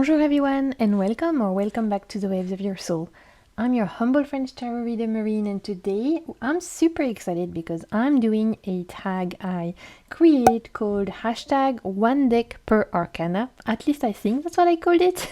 Bonjour everyone, and welcome back to the Waves of Your Soul. I'm your humble French tarot reader Marine, and today I'm super excited because I'm doing a tag I created called #OneDeckPerArcana. At least I think that's what I called it.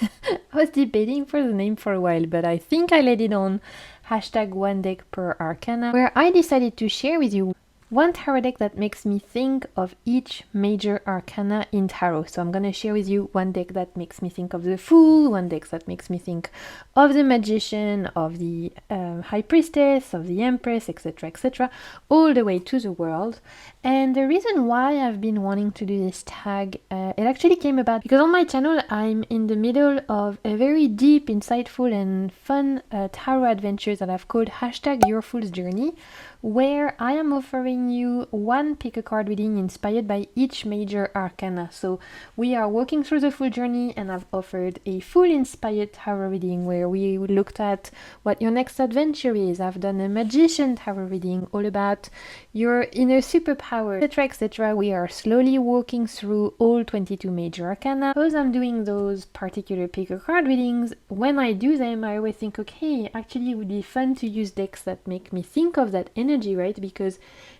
I was debating for the name for a while, but I think I laid it on #OneDeckPerArcana, where I decided to share with you one tarot deck that makes me think of each major arcana in tarot. So I'm going to share with you one deck that makes me think of the Fool, one deck that makes me think of the Magician, of the High Priestess, of the Empress, etc., all the way to the World. And the reason why I've been wanting to do this tag, it actually came about because on my channel I'm in the middle of a very deep, insightful and fun tarot adventure that I've called #YourFoolsJourney, where I am offering you one pick a card reading inspired by each major arcana. So we are walking through the Fool journey, and I've offered a Fool inspired tarot reading where we looked at what your next adventure is. I've done a Magician tarot reading all about your inner superpower, etc. We are slowly walking through all 22 major arcana. Because I'm doing those particular pick a card readings, when I do them I always think, okay, actually it would be fun to use decks that make me think of that energy, right? Because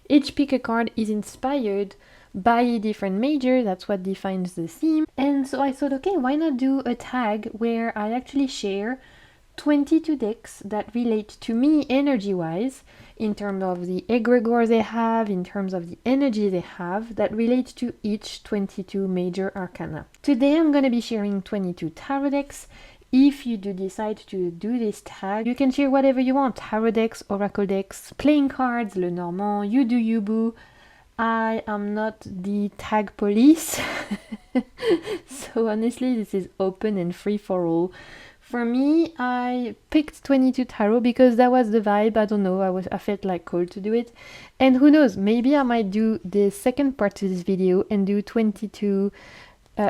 each pick a card is inspired by a different major, that's what defines the theme. And so I thought, okay, why not do a tag where I actually share 22 decks that relate to me energy-wise, in terms of the egregore they have, in terms of the energy they have, that relate to each 22 major arcana. Today I'm going to be sharing 22 tarot decks. If you do decide to do this tag, you can share whatever you want. Tarot decks, oracle decks, playing cards, Le Normand, you do you boo. I am not the tag police. So honestly, this is open and free for all. For me, I picked 22 tarot because that was the vibe. I don't know, I felt like called to do it. And who knows, maybe I might do the second part to this video and do 22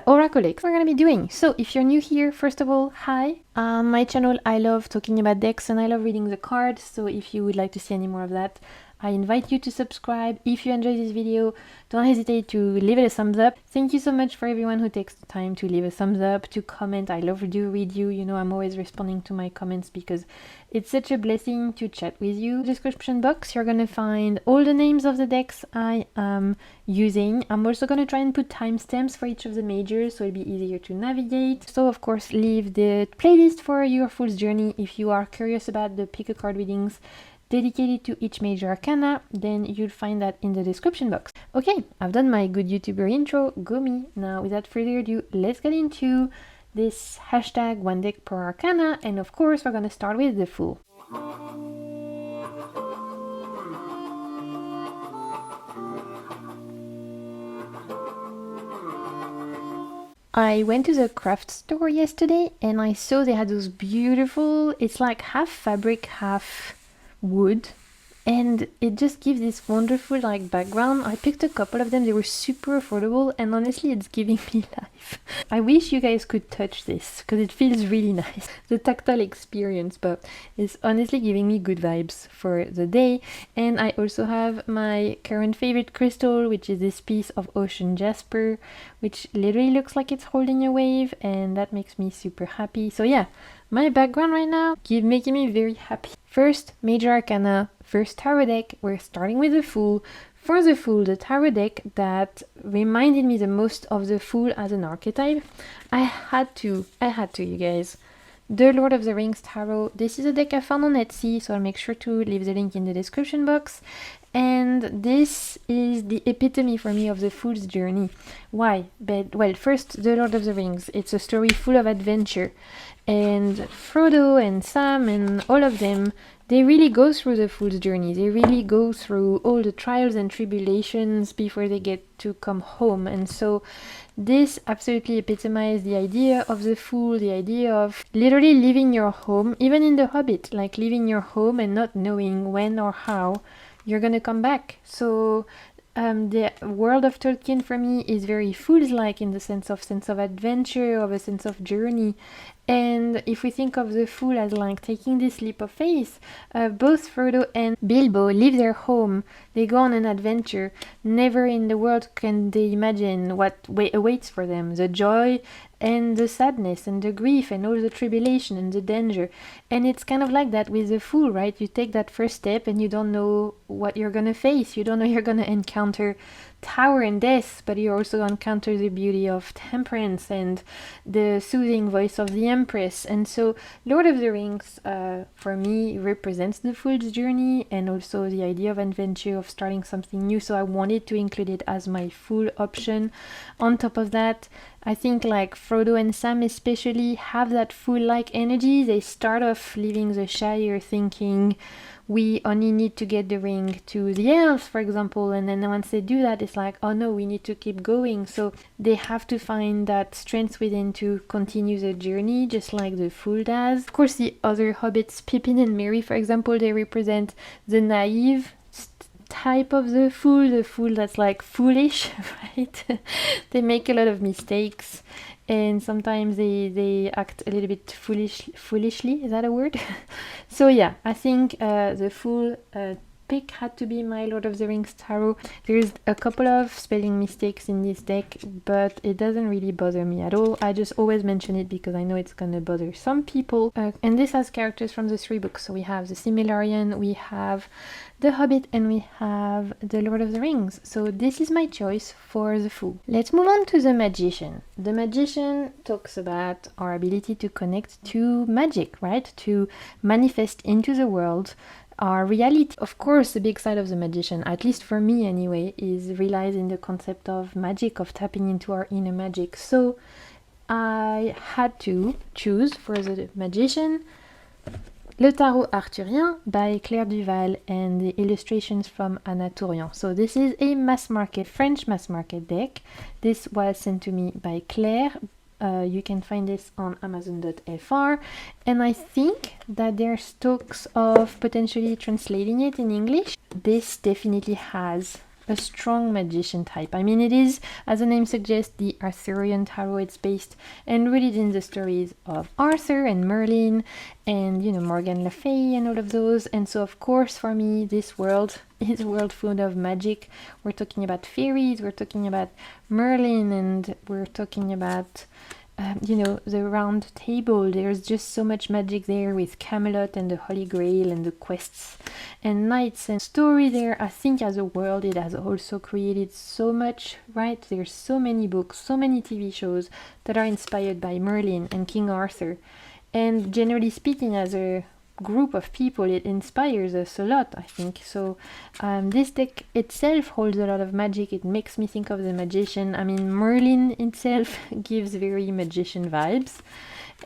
oracle decks we're gonna be doing. So if you're new here, first of all, hi. On my channel I love talking about decks and I love reading the cards, so if you would like to see any more of that, I invite you to subscribe. If you enjoyed this video, don't hesitate to leave it a thumbs up. Thank you so much for everyone who takes the time to leave a thumbs up, to comment. I love to read you. You know, I'm always responding to my comments because it's such a blessing to chat with you. In the description box, you're gonna find all the names of the decks I am using. I'm also gonna try and put timestamps for each of the majors so it'll be easier to navigate. So of course, leave the playlist for Your Fool's Journey if you are curious about the pick a card readings dedicated to each major arcana, then you'll find that in the description box. Okay, I've done my good YouTuber intro, go me. Now without further ado, let's get into this #OneDeckPerArcana, and of course we're gonna start with the Fool. I went to the craft store yesterday and I saw they had those beautiful, it's like half fabric, half wood, and it just gives this wonderful like background. I picked a couple of them, they were super affordable, and honestly it's giving me life. I wish you guys could touch this because it feels really nice, the tactile experience, but it's honestly giving me good vibes for the day. And I also have my current favorite crystal, which is this piece of ocean jasper, which literally looks like it's holding a wave, and that makes me super happy. So yeah, my background right now making me very happy. First major arcana, first tarot deck, we're starting with the Fool. For the Fool, the tarot deck that reminded me the most of the Fool as an archetype, I had to, you guys. The Lord of the Rings Tarot. This is a deck I found on Etsy, so I'll make sure to leave the link in the description box. And this is the epitome for me of the Fool's journey. Why? Well, first, The Lord of the Rings. It's a story full of adventure. And Frodo and Sam and all of them, they really go through the Fool's journey. They really go through all the trials and tribulations before they get to come home. And so this absolutely epitomizes the idea of the Fool, the idea of literally leaving your home, even in The Hobbit, like leaving your home and not knowing when or how you're gonna come back. So the world of Tolkien for me is very Fool's-like in the sense of adventure, of a sense of journey. And if we think of the Fool as like taking this leap of faith, both Frodo and Bilbo leave their home, they go on an adventure. Never in the world can they imagine what awaits for them, the joy and the sadness and the grief and all the tribulation and the danger. And it's kind of like that with the Fool, right? You take that first step and you don't know what you're gonna face. You don't know you're gonna encounter power and death, but you also encounter the beauty of Temperance and the soothing voice of the Empress. And so Lord of the Rings, for me, represents the Fool's journey and also the idea of adventure, of starting something new. So I wanted to include it as my Fool option. On top of that, I think like Frodo and Sam especially have that Fool-like energy. They start off leaving the Shire thinking we only need to get the ring to the elves, for example, and then once they do that, it's like, oh no, we need to keep going. So they have to find that strength within to continue the journey, just like the Fool does. Of course, the other hobbits, Pippin and Merry, for example, they represent the naive type of the Fool that's like foolish, right? They make a lot of mistakes, and sometimes they act a little bit foolishly, is that a word? So yeah, I think the Fool pick had to be my Lord of the Rings tarot. There's a couple of spelling mistakes in this deck, but it doesn't really bother me at all. I just always mention it because I know it's gonna bother some people. And this has characters from the 3 books. So we have the Silmarillion, we have the Hobbit, and we have the Lord of the Rings. So this is my choice for the Fool. Let's move on to the Magician. The Magician talks about our ability to connect to magic, right? To manifest into the world our reality. Of course, the big side of the Magician, at least for me anyway, is relies in the concept of magic, of tapping into our inner magic. So I had to choose for the Magician Le Tarot Arthurien by Claire Duval and the illustrations from Anna Tourian. So this is a French mass market deck. This was sent to me by Claire. You can find this on amazon.fr, and I think that there's talks of potentially translating it in English. This definitely has a strong magician type. I mean, it is, as the name suggests, the Arthurian tarot. It's based and rooted in the stories of Arthur and Merlin and, you know, Morgan Le Fay and all of those. And so, of course, for me, this world is a world full of magic. We're talking about fairies, we're talking about Merlin, and we're talking about you know, the round table. There's just so much magic there with Camelot and the Holy Grail and the quests and knights and story there. I think as a world it has also created so much, right? There's so many books, so many TV shows that are inspired by Merlin and King Arthur. And generally speaking, as a group of people, it inspires us a lot, I think. So this deck itself holds a lot of magic. It makes me think of the Magician. I mean, Merlin itself gives very magician vibes,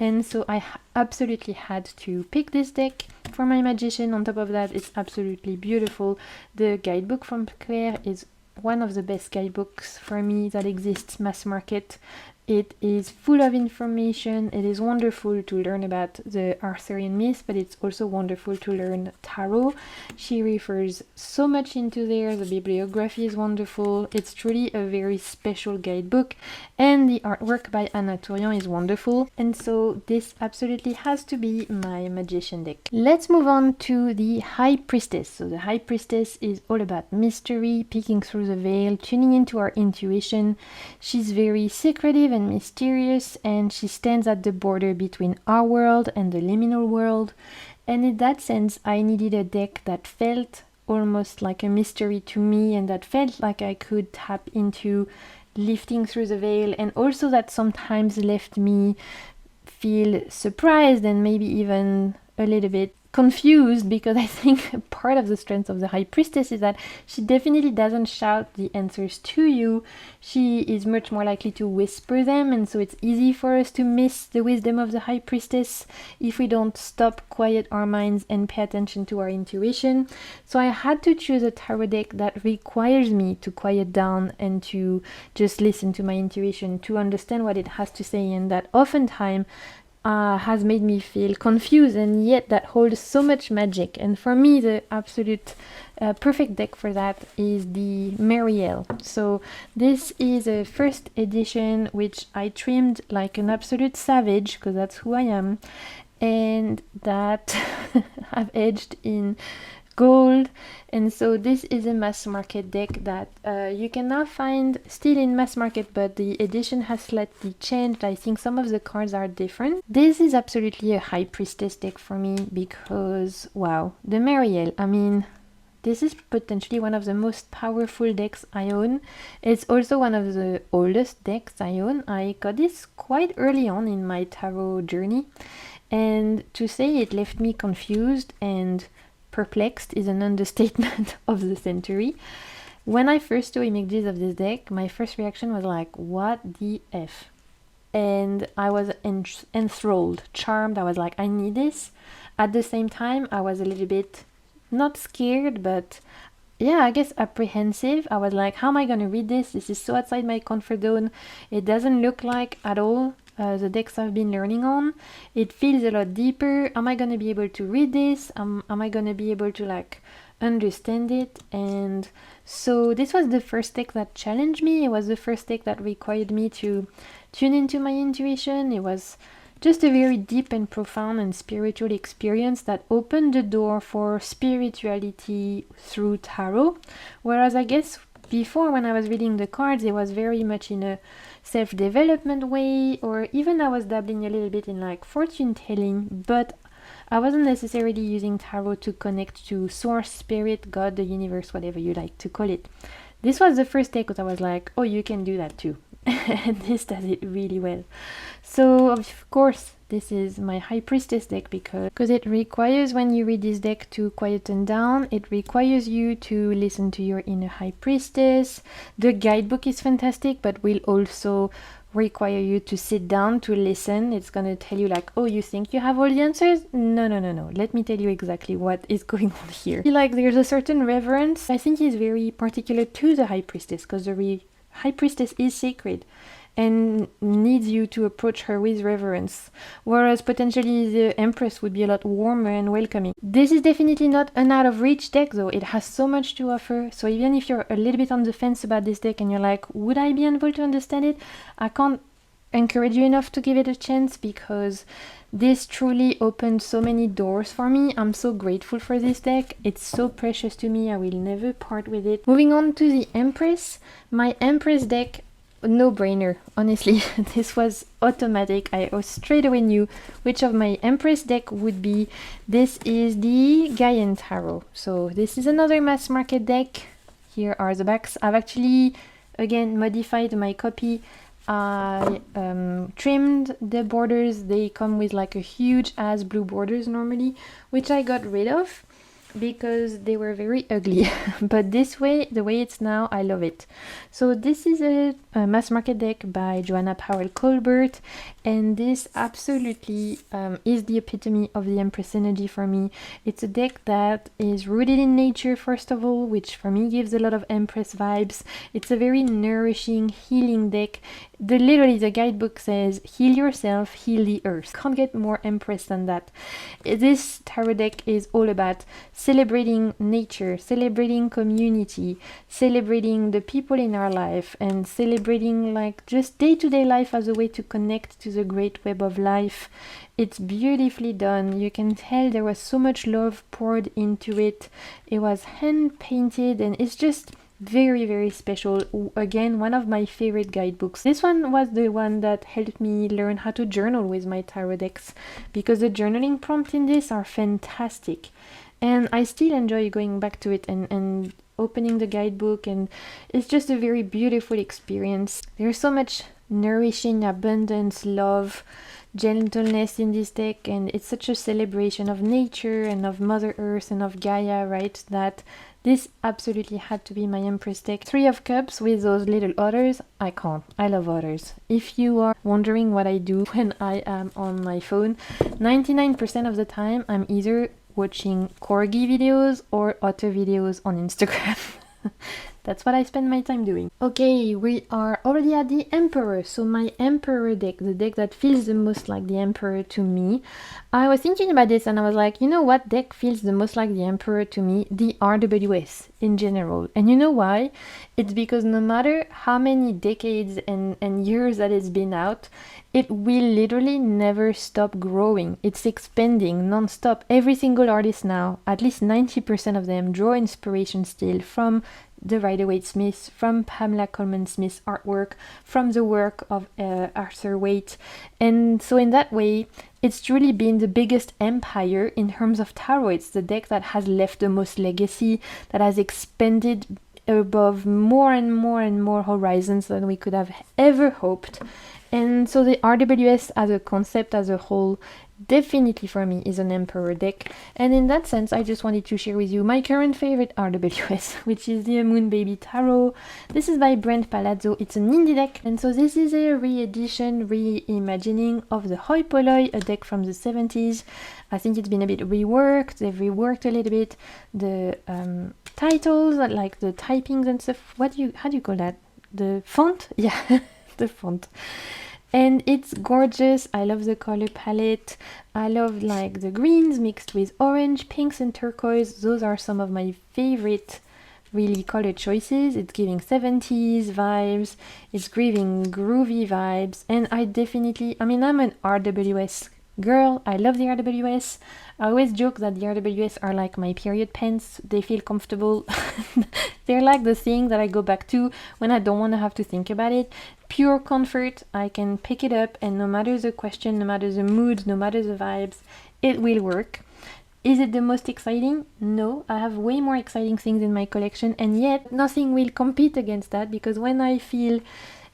and so I absolutely had to pick this deck for my Magician. On top of that, it's absolutely beautiful. The guidebook from Claire is one of the best guidebooks for me that exists mass market. It is full of information. It is wonderful to learn about the Arthurian myth, but it's also wonderful to learn tarot. She refers so much into there. The bibliography is wonderful. It's truly a very special guidebook, and the artwork by Anna Tourian is wonderful. And so this absolutely has to be my Magician deck. Let's move on to the High Priestess. So the High Priestess is all about mystery, peeking through the veil, tuning into our intuition. She's very secretive and mysterious, and she stands at the border between our world and the liminal world. And in that sense, I needed a deck that felt almost like a mystery to me, and that felt like I could tap into lifting through the veil, and also that sometimes left me feel surprised and maybe even a little bit confused, because I think part of the strength of the High Priestess is that she definitely doesn't shout the answers to you. She is much more likely to whisper them, and so it's easy for us to miss the wisdom of the High Priestess if we don't stop, quiet our minds, and pay attention to our intuition. So I had to choose a tarot deck that requires me to quiet down and to just listen to my intuition, to understand what it has to say, and that oftentimes has made me feel confused, and yet that holds so much magic. And for me, the absolute perfect deck for that is the Marielle. So this is a first edition, which I trimmed like an absolute savage, because that's who I am, and that I've edged in gold. And so this is a mass market deck that you can now find still in mass market, but the edition has slightly changed. I think some of the cards are different. This is absolutely a High Priestess deck for me because, wow, the Mariel, I mean, this is potentially one of the most powerful decks I own. It's also one of the oldest decks I own. I got this quite early on in my tarot journey, and to say it left me confused and perplexed is an understatement of the century. When I first saw images of this deck, my first reaction was like, what the F? And I was enthralled, charmed. I was like, I need this. At the same time, I was a little bit not scared, but yeah, I guess apprehensive. I was like, how am I gonna read this? This is so outside my comfort zone. It doesn't look like at all the decks I've been learning on. It feels a lot deeper. Am I gonna be able to read this? Am I gonna be able to like understand it? And so this was the first deck that challenged me. It was the first deck that required me to tune into my intuition. It was just a very deep and profound and spiritual experience that opened the door for spirituality through tarot. Whereas I guess before, when I was reading the cards, it was very much in a self-development way, or even I was dabbling a little bit in like fortune telling, but I wasn't necessarily using tarot to connect to source, spirit, God, the universe, whatever you like to call it. This was the first deck that I was like, oh, you can do that too. And this does it really well. So of course this is my High Priestess deck because it requires, when you read this deck, to quieten down. It requires you to listen to your inner High Priestess. The guidebook is fantastic, but will also require you to sit down to listen. It's gonna tell you like, oh, you think you have all the answers? No, no, no, no. Let me tell you exactly what is going on here. Like, there's a certain reverence. I think is very particular to the High Priestess because the High Priestess is sacred and needs you to approach her with reverence, whereas potentially the Empress would be a lot warmer and welcoming. This is definitely not an out of reach deck though. It has so much to offer, so even if you're a little bit on the fence about this deck and you're like, would I be able to understand it? I can't encourage you enough to give it a chance because this truly opened so many doors for me. I'm so grateful for this deck. It's so precious to me. I will never part with it. Moving on to the Empress. My Empress deck, no brainer, honestly. This was automatic. I straight away knew which of my Empress deck would be. This is the Gaian Tarot. So this is another mass market deck. Here are the backs. I've actually, again, modified my copy. I trimmed the borders. They come with like a huge ass blue borders normally, which I got rid of because they were very ugly. But this way, the way it's now, I love it. So this is a mass market deck by Joanna Powell Colbert, and this absolutely is the epitome of the Empress energy for me. It's a deck that is rooted in nature, first of all, which for me gives a lot of Empress vibes. It's a very nourishing, healing deck. Literally the guidebook says, heal yourself, heal the earth. Can't get more Empress than that. This tarot deck is all about celebrating nature, celebrating community, celebrating the people in our life, and celebrating like just day-to-day life as a way to connect to the great web of life. It's beautifully done. You can tell there was so much love poured into it. It was hand painted and it's just very, very special. Again, one of my favorite guidebooks. This one was the one that helped me learn how to journal with my tarot decks because the journaling prompts in this are fantastic. And I still enjoy going back to it and opening the guidebook, and it's just a very beautiful experience. There's so much nourishing abundance, love, gentleness in this deck, and it's such a celebration of nature and of Mother Earth and of Gaia, right? That this absolutely had to be my Empress deck. 3 of Cups with those little otters. I can't. I love otters. If you are wondering what I do when I am on my phone, 99% of the time I'm either watching corgi videos or otter videos on Instagram. That's what I spend my time doing. Okay, we are already at the Emperor. So my Emperor deck, the deck that feels the most like the Emperor to me. I was thinking about this and I was like, you know what deck feels the most like the Emperor to me? The RWS in general. And you know why? It's because no matter how many decades and years that it's been out, it will literally never stop growing. It's expanding non-stop. Every single artist now, at least 90% of them, draw inspiration still from the Rider-Waite-Smith, from Pamela Coleman-Smith's artwork, from the work of Arthur Waite. And so in that way, it's truly been the biggest empire in terms of tarot. It's the deck that has left the most legacy, that has expanded above more and more and more horizons than we could have ever hoped. And so the RWS as a concept, as a whole, definitely for me is an Emperor deck. And in that sense, I just wanted to share with you my current favorite RWS, which is the Moon Baby Tarot. This is by Brent Palazzo. It's an indie deck. And so this is a re-edition, reimagining of the Hoi Polloi, a deck from the 70s. I think it's been a bit reworked. They've reworked a little bit the titles, like the typings and stuff. How do you call that? The font? Yeah, the font. And it's gorgeous. I love the color palette. I love like the greens mixed with orange, pinks and turquoise. Those are some of my favorite really color choices. It's giving 70s vibes. It's giving groovy vibes. And I'm an RWS girl. I love the RWS. I always joke that the RWS are like my period pants. They feel comfortable. They're like the thing that I go back to when I don't want to have to think about it. Pure comfort. I can pick it up and no matter the question, no matter the mood, no matter the vibes, it will work. Is it the most exciting? No, I have way more exciting things in my collection and yet nothing will compete against that, because when I feel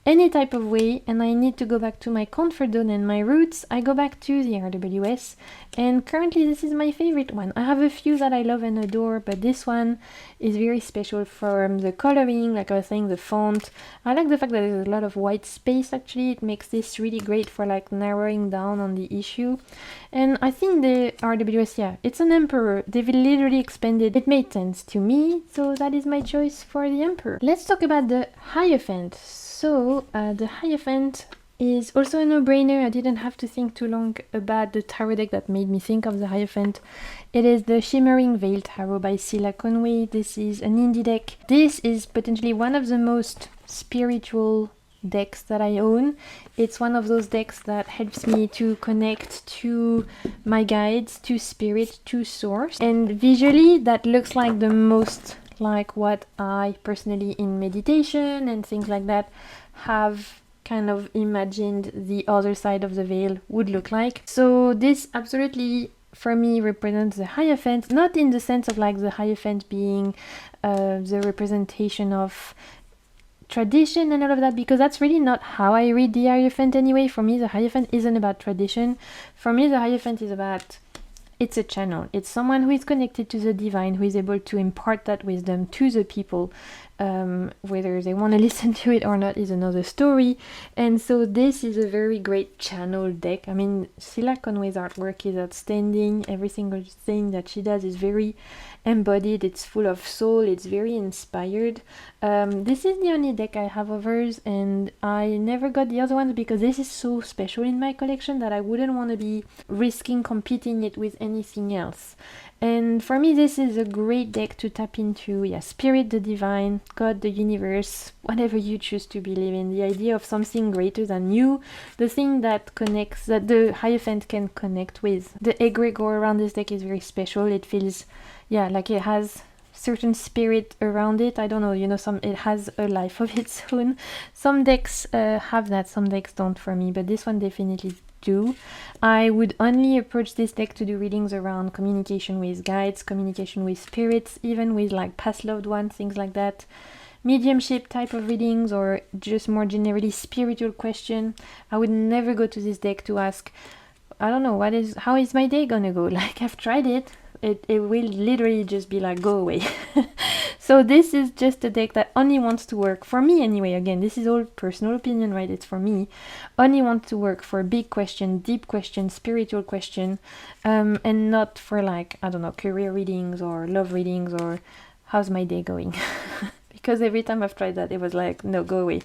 any type of way and I need to go back to my comfort zone and my roots, I go back to the RWS, and currently this is my favorite one. I have a few that I love and adore, but this one is very special from the coloring, like I was saying, the font. I like the fact that there's a lot of white space actually. It makes this really great for like narrowing down on the issue. And I think the RWS, yeah, it's an Emperor. They've literally expanded. It made sense to me, so that is my choice for the Emperor. Let's talk about the Hierophant. So the Hierophant is also a no-brainer. I didn't have to think too long about the tarot deck that made me think of the Hierophant. It is the Shimmering Veil Tarot by Cilla Conway. This is an indie deck. This is potentially one of the most spiritual decks that I own. It's one of those decks that helps me to connect to my guides, to spirit, to source. And visually, that looks like the most like what I personally in meditation and things like that have kind of imagined the other side of the veil would look like. So this absolutely for me represents the Hierophant, not in the sense of like the Hierophant being the representation of tradition and all of that, because that's really not how I read the Hierophant anyway. For me the Hierophant isn't about tradition. For me the Hierophant is about, it's a channel. It's someone who is connected to the divine, who is able to impart that wisdom to the people. Whether they want to listen to it or not is another story. And so this is a very great channel deck. I mean, Cilla Conway's artwork is outstanding. Every single thing that she does is very embodied. It's full of soul. It's very inspired. This is the only deck I have of hers, and I never got the other ones because this is so special in my collection that I wouldn't want to be risking competing it with anything else. And for me, this is a great deck to tap into, yeah, spirit, the divine, God, the universe, whatever you choose to believe in. The idea of something greater than you, the thing that connects, that the Hierophant can connect with. The egregore around this deck is very special. It feels, yeah, like it has certain spirit around it. I don't know, you know, it has a life of its own. Some decks have that, some decks don't for me, but this one definitely do. I would only approach this deck to do readings around communication with guides, communication with spirits, even with like past loved ones, things like that. Mediumship type of readings, or just more generally spiritual question. I would never go to this deck to ask, I don't know, how is my day gonna go? Like, I've tried it. It will literally just be like, go away. So this is just a deck that only wants to work, for me anyway, again, this is all personal opinion, right? It's for me. Only wants to work for big question, deep question, spiritual question, and not for like, I don't know, career readings or love readings or how's my day going. because every time I've tried that, it was like, no, go away.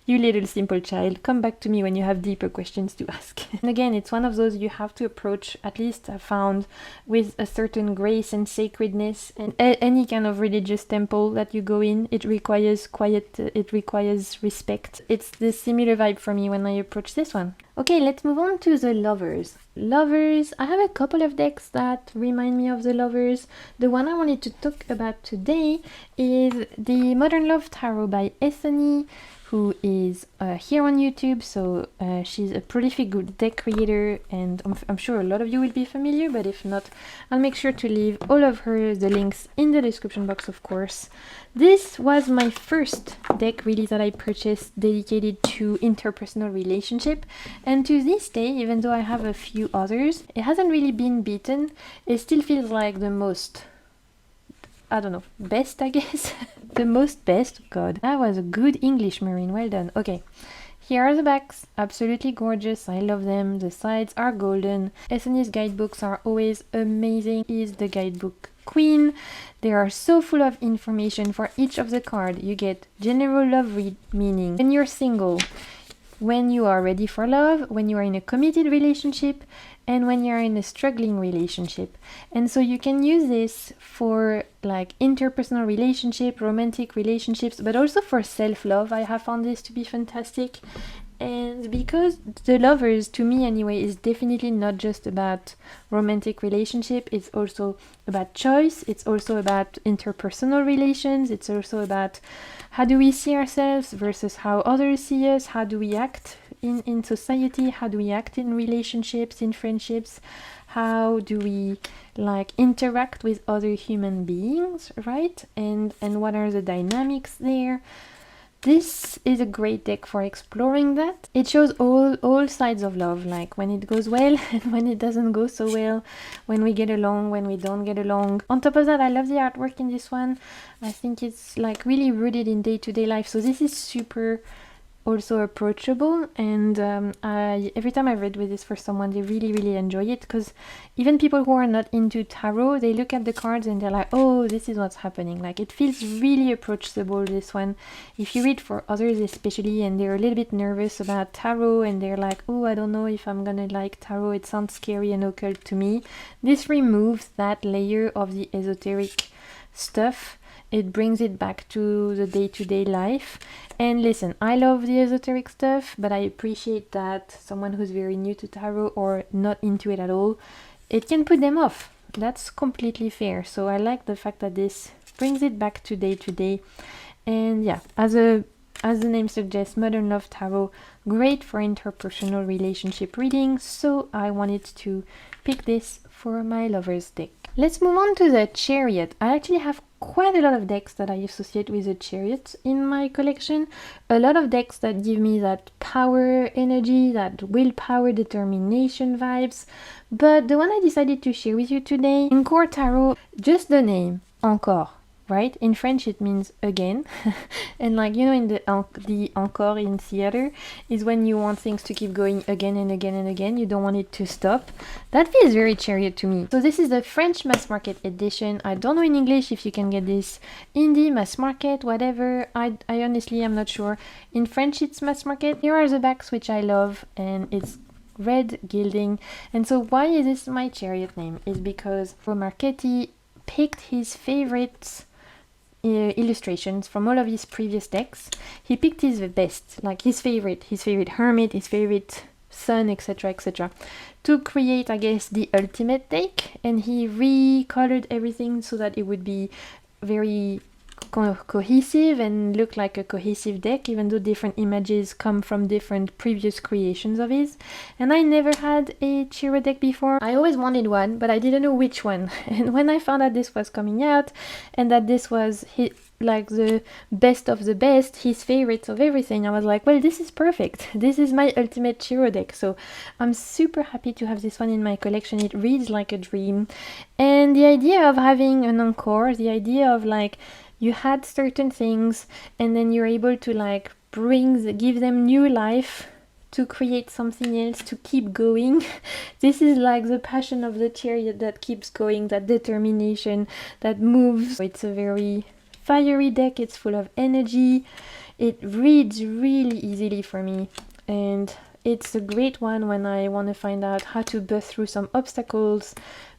You little simple child, come back to me when you have deeper questions to ask. And again, it's one of those you have to approach, at least I found, with a certain grace and sacredness. And any kind of religious temple that you go in, it requires quiet, it requires respect. It's the similar vibe for me when I approach this one. Okay, let's move on to the lovers. Lovers, I have a couple of decks that remind me of the lovers. The one I wanted to talk about today is the Modern Love Tarot by Ethany, who is here on YouTube. So she's a prolific deck creator, and I'm sure a lot of you will be familiar, but if not, I'll make sure to leave all of the links in the description box, of course. This was my first deck really that I purchased dedicated to interpersonal relationship, and to this day, even though I have a few others, it hasn't really been beaten. It still feels like the most, I don't know, best, I guess. The most best. God, that was a good English, Marine. Well done. Okay, here are the backs. Absolutely gorgeous. I love them. The sides are golden. Ethany's guidebooks are always amazing. Is the guidebook queen. They are so full of information for each of the cards. You get general love meaning when you're single, when you are ready for love, when you are in a committed relationship, and when you're in a struggling relationship. And so you can use this for like interpersonal relationship, romantic relationships, but also for self-love. I have found this to be fantastic. And because the lovers, to me anyway, is definitely not just about romantic relationship, it's also about choice, it's also about interpersonal relations, it's also about how do we see ourselves versus how others see us, how do we act in society, how do we act in relationships, in friendships, how do we like interact with other human beings, right? And what are the dynamics there? This is a great deck for exploring that. It shows all sides of love, like when it goes well and when it doesn't go so well, when we get along, when we don't get along. On top of that, I love the artwork in this one. I think it's like really rooted in day-to-day life. So this is super also approachable, and every time I read with this for someone, they really enjoy it, because even people who are not into tarot, they look at the cards and they're like, oh, this is what's happening. Like, it feels really approachable, this one. If you read for others especially, and they're a little bit nervous about tarot, and they're like, oh, I don't know if I'm gonna like tarot, it sounds scary and occult to me, this removes that layer of the esoteric stuff. It brings it back to the day-to-day life. And listen, I love the esoteric stuff, but I appreciate that someone who's very new to tarot or not into it at all, it can put them off. That's completely fair. So I like the fact that this brings it back to day-to-day. And yeah, as the name suggests, Modern Love Tarot, great for interpersonal relationship reading. So I wanted to pick this for my lover's deck. Let's move on to the Chariot. I actually have quite a lot of decks that I associate with the Chariot in my collection. A lot of decks that give me that power energy, that willpower, determination vibes. But the one I decided to share with you today, Encore Tarot, just the name, Encore, right? In French it means again. And like, you know, in the encore in theater is when you want things to keep going again and again and again. You don't want it to stop. That feels very Chariot to me. So this is the French mass market edition. I don't know in English if you can get this indie, mass market, whatever. I honestly am not sure. In French it's mass market. Here are the backs, which I love, and it's red gilding. And so why is this my Chariot name? Is because Marchetti picked his favorites illustrations from all of his previous decks. He picked his best, like his favorite Hermit, his favorite Sun, etc., to create, I guess, the ultimate deck, and he recolored everything so that it would be very cohesive and look like a cohesive deck, even though different images come from different previous creations of his. And I never had a Chariot deck before. I always wanted one, but I didn't know which one. And when I found out this was coming out, and that this was like the best of the best, his favorites of everything, I was like, well, this is perfect. This is my ultimate Chariot deck. So I'm super happy to have this one in my collection. It reads like a dream. And the idea of having an encore, the idea of like, you had certain things and then you're able to like give them new life, to create something else, to keep going. This is like the passion of the Chariot that keeps going, that determination that moves. It's a very fiery deck, it's full of energy, it reads really easily for me, and it's a great one when I want to find out how to bust through some obstacles,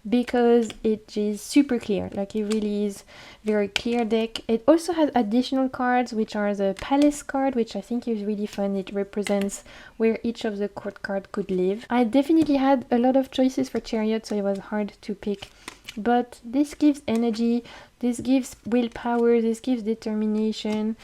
because it is super clear. Like, it really is very clear deck. It also has additional cards, which are the Palace card, which I think is really fun. It represents where each of the court card could live. I definitely had a lot of choices for Chariot, so it was hard to pick. But this gives energy, this gives willpower, this gives determination.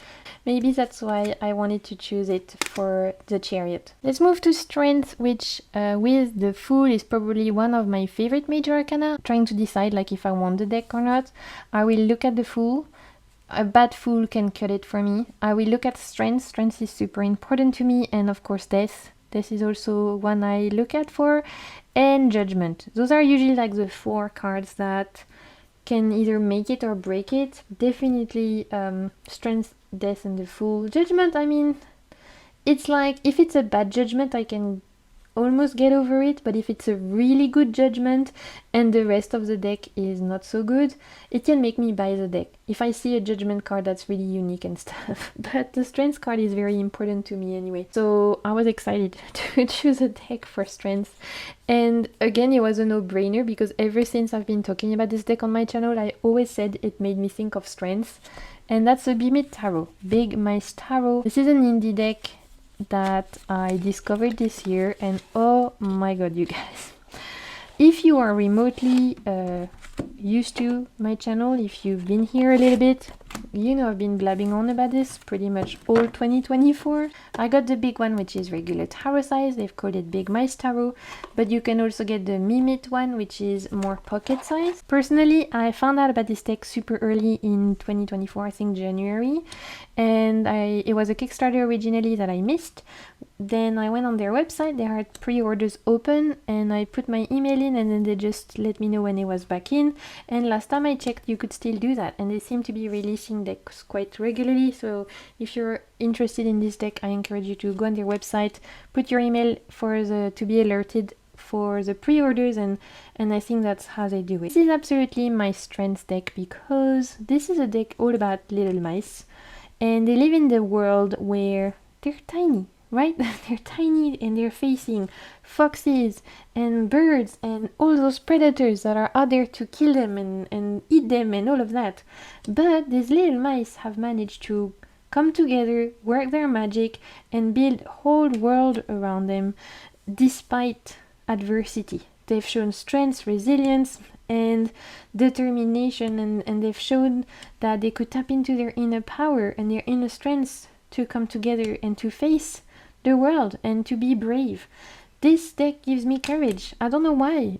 Maybe that's why I wanted to choose it for the Chariot. Let's move to Strength, which with the Fool is probably one of my favorite major arcana. Trying to decide like if I want the deck or not. I will look at the Fool. A bad Fool can cut it for me. I will look at Strength. Strength is super important to me, and of course Death. This is also one I look at for, and Judgement. Those are usually like the 4 cards that can either make it or break it. Definitely Strength, Death, and the Fool. Judgement, I mean, it's like, if it's a bad Judgement, I can almost get over it, but if it's a really good Judgement and the rest of the deck is not so good, it can make me buy the deck if I see a Judgement card that's really unique and stuff. But the Strength card is very important to me anyway, so I was excited to choose a deck for Strength. And again, it was a no-brainer, because ever since I've been talking about this deck on my channel, I always said it made me think of Strength, and that's a Bimit Tarot, Big Mice Tarot. This is an indie deck that I discovered this year, and oh my god, you guys, if you are remotely used to my channel, if you've been here a little bit, you know I've been blabbing on about this pretty much all 2024. I got the big one, which is regular tarot size. They've called it Big Mice Tarot, but you can also get the Mimit one, which is more pocket size. Personally, I found out about this deck super early in 2024, I think January, and it was a Kickstarter originally that I missed. Then I went on their website, they had pre-orders open, and I put my email in, and then they just let me know when it was back in. And last time I checked, you could still do that, and they seem to be releasing decks quite regularly. So if you're interested in this deck, I encourage you to go on their website, put your email to be alerted for the pre-orders, and I think that's how they do it. This is absolutely my Strength deck, because this is a deck all about little mice, and they live in the world where they're tiny, right? They're tiny, and they're facing foxes and birds and all those predators that are out there to kill them and eat them and all of that. But these little mice have managed to come together, work their magic, and build a whole world around them despite adversity. They've shown strength, resilience, and determination, and they've shown that they could tap into their inner power and their inner strength to come together and to face the world and to be brave. This deck gives me courage. I don't know why.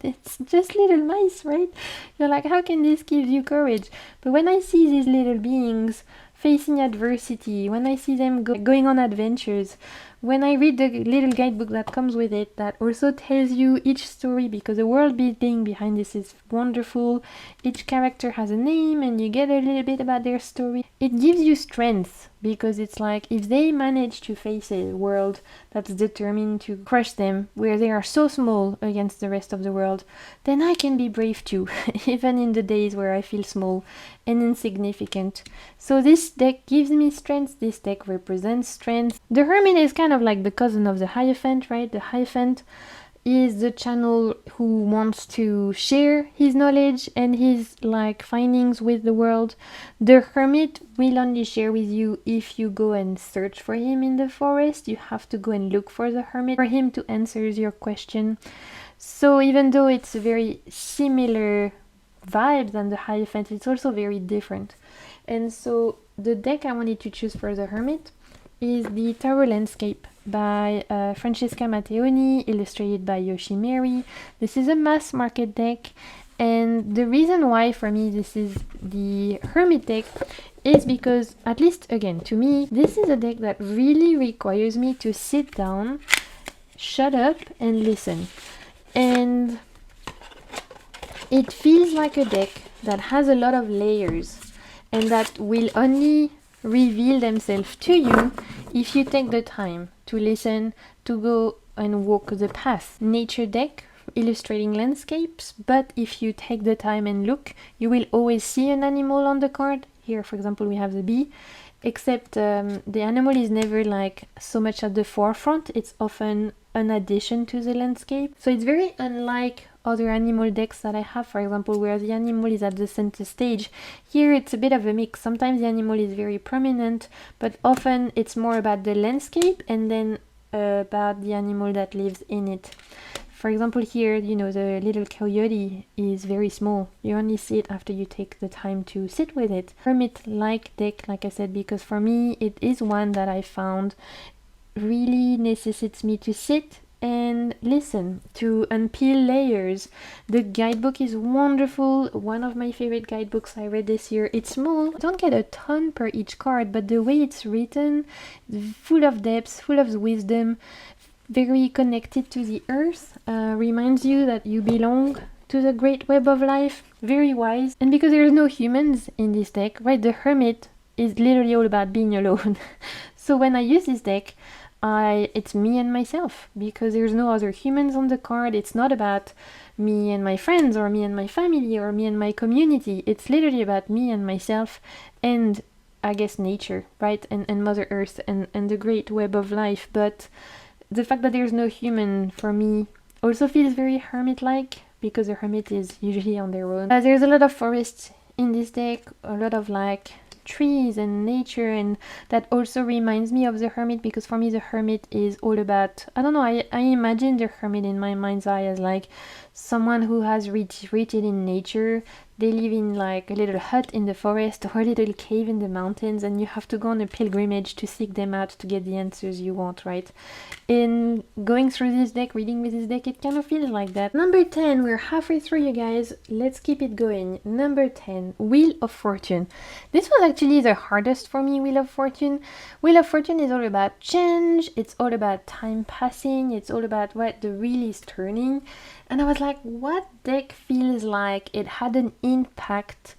It's just little mice, right? You're like, how can this give you courage? But when I see these little beings facing adversity, when I see them going on adventures, when I read the little guidebook that comes with it, that also tells you each story, because the world building behind this is wonderful. Each character has a name, and you get a little bit about their story. It gives you strength, because it's like, if they manage to face a world that's determined to crush them, where they are so small against the rest of the world, then I can be brave too, even in the days where I feel small and insignificant. So this deck gives me strength. This deck represents strength. The Hermit is kind of like the cousin of the Hierophant, right? The Hierophant is the channel who wants to share his knowledge and his findings with the world. The Hermit will only share with you if you go and search for him in the forest. You have to go and look for the Hermit for him to answer your question. So even though it's a very similar vibe than the Hierophant, it's also very different. And so the deck I wanted to choose for the Hermit is the Tarot Landscape by Francesca Matteoni, illustrated by Yoshi Mary. This is a mass market deck, and the reason why for me this is the Hermit deck is because, at least again to me, this is a deck that really requires me to sit down, shut up, and listen. And it feels like a deck that has a lot of layers, and that will only reveal themselves to you if you take the time to listen, to go and walk the path. Nature deck illustrating landscapes, but if you take the time and look, you will always see an animal on the card. Here, for example, we have the bee, except the animal is never like so much at the forefront. It's often an addition to the landscape. So it's very unlike other animal decks that I have, for example, where the animal is at the center stage. Here it's a bit of a mix. Sometimes the animal is very prominent, but often it's more about the landscape and then about the animal that lives in it. For example, here, you know, the little coyote is very small. You only see it after you take the time to sit with it. Hermit-like deck, like I said, because for me, it is one that I found really necessitates me to sit and listen, to unpeel layers. The guidebook is wonderful, one of my favorite guidebooks I read this year. It's small, I don't get a ton per each card, but the way it's written, full of depth, full of wisdom, very connected to the earth, reminds you that you belong to the great web of life, very wise. And because there's no humans in this deck, right, the Hermit is literally all about being alone. So when I use this deck, it's me and myself, because there's no other humans on the card. It's not about me and my friends or me and my family or me and my community. It's literally about me and myself and I guess nature, right, and Mother Earth and the great web of life. But the fact that there's no human for me also feels very hermit-like, because the hermit is usually on their own. There's a lot of forests in this deck, a lot of like trees and nature, and that also reminds me of the hermit, because for me the hermit is all about, I don't know, I imagine the hermit in my mind's eye as like someone who has retreated in nature. They live in like a little hut in the forest or a little cave in the mountains, and you have to go on a pilgrimage to seek them out to get the answers you want, right? In going through this deck, reading with this deck, it kind of feels like that. Number 10, we're halfway through, you guys. Let's keep it going. Number 10, Wheel of Fortune. This was actually the hardest for me, Wheel of Fortune. Wheel of Fortune is all about change. It's all about time passing. It's all about what the wheel is turning. And I was like, what deck feels like it had an impact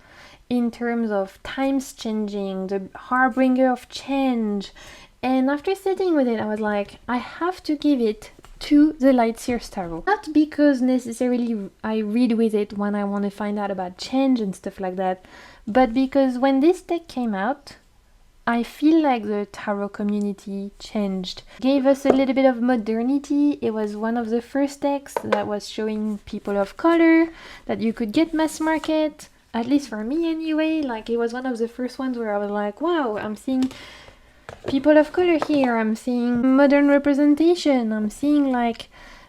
in terms of times changing, the harbinger of change? And after sitting with it, I was like, I have to give it to the Lightseer's Tarot. Not because necessarily I read with it when I want to find out about change and stuff like that, but because when this deck came out, I feel like the tarot community changed. Gave us a little bit of modernity. It was one of the first decks that was showing people of color, that you could get mass market, at least for me anyway. Like, it was one of the first ones where I was like, wow, I'm seeing people of color here, I'm seeing modern representation, I'm seeing like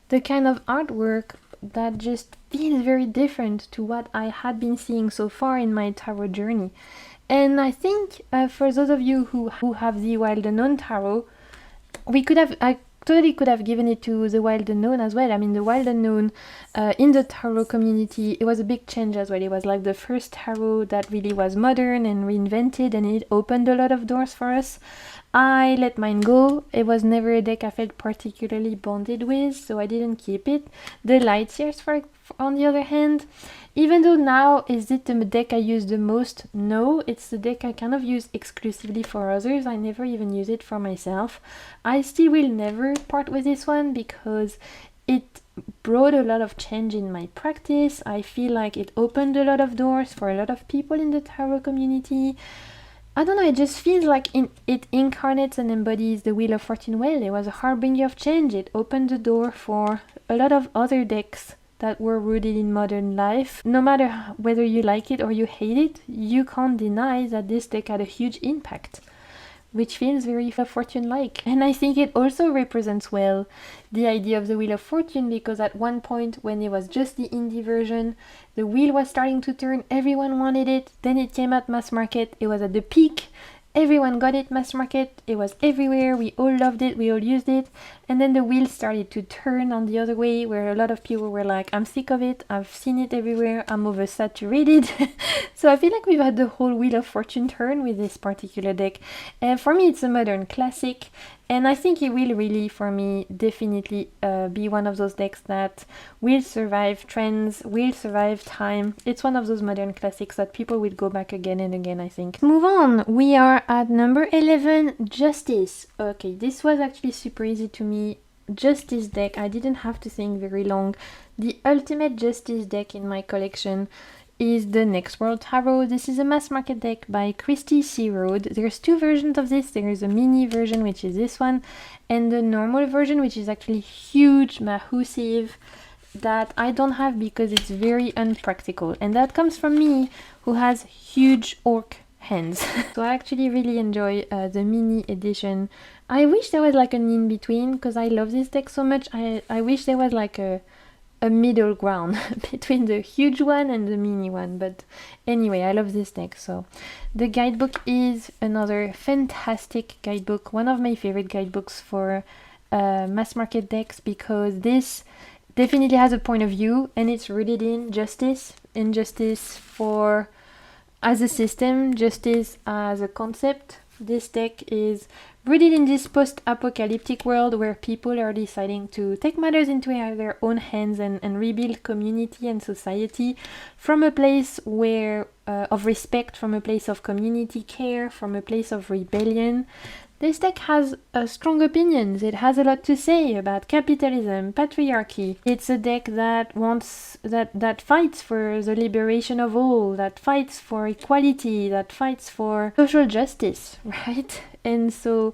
the kind of artwork that just feels very different to what I had been seeing so far in my tarot journey. And I think for those of you who have the Wild Unknown Tarot, I totally could have given it to the Wild Unknown as well. I mean, the Wild Unknown in the tarot community, it was a big change as well. It was like the first tarot that really was modern and reinvented, and it opened a lot of doors for us. I let mine go. It was never a deck I felt particularly bonded with, so I didn't keep it. The Lightseers, on the other hand, even though now is it the deck I use the most? No, it's the deck I kind of use exclusively for others. I never even use it for myself. I still will never part with this one because it brought a lot of change in my practice. I feel like it opened a lot of doors for a lot of people in the tarot community. I don't know, it just feels like it incarnates and embodies the Wheel of Fortune well. It was a harbinger of change. It opened the door for a lot of other decks that were rooted in modern life. No matter whether you like it or you hate it, you can't deny that this deck had a huge impact, which feels very Fortune-like. And I think it also represents well the idea of the Wheel of Fortune, because at one point when it was just the indie version, the wheel was starting to turn, everyone wanted it, then it came out mass market, it was at the peak, everyone got it mass market, it was everywhere, we all loved it, we all used it, and then the wheel started to turn on the other way, where a lot of people were like, I'm sick of it, I've seen it everywhere, I'm oversaturated. So I feel like we've had the whole Wheel of Fortune turn with this particular deck. And for me, it's a modern classic, and I think it will really, for me, definitely be one of those decks that will survive trends, will survive time. It's one of those modern classics that people will go back again and again, I think. Move on. We are at number 11, Justice. Okay, this was actually super easy to me. Justice deck. I didn't have to think very long. The ultimate Justice deck in my collection is the Next World Tarot. This is a mass market deck by Christy C. Road. There's two versions of this. There is a mini version, which is this one, and the normal version, which is actually huge, massive, that I don't have because it's very unpractical. And that comes from me, who has huge orc hands. So I actually really enjoy the mini edition. I wish there was like an in-between, because I love this deck so much. I wish there was like a middle ground between the huge one and the mini one, but anyway, I love this deck. So the guidebook is another fantastic guidebook, one of my favorite guidebooks for mass market decks, because this definitely has a point of view and it's rooted in justice for as a system, justice as a concept. This deck is rooted in this post-apocalyptic world where people are deciding to take matters into their own hands and rebuild community and society from a place where of respect, from a place of community care, from a place of rebellion. This deck has strong opinions. It has a lot to say about capitalism, patriarchy. It's a deck that that fights for the liberation of all, that fights for equality, that fights for social justice, right? And so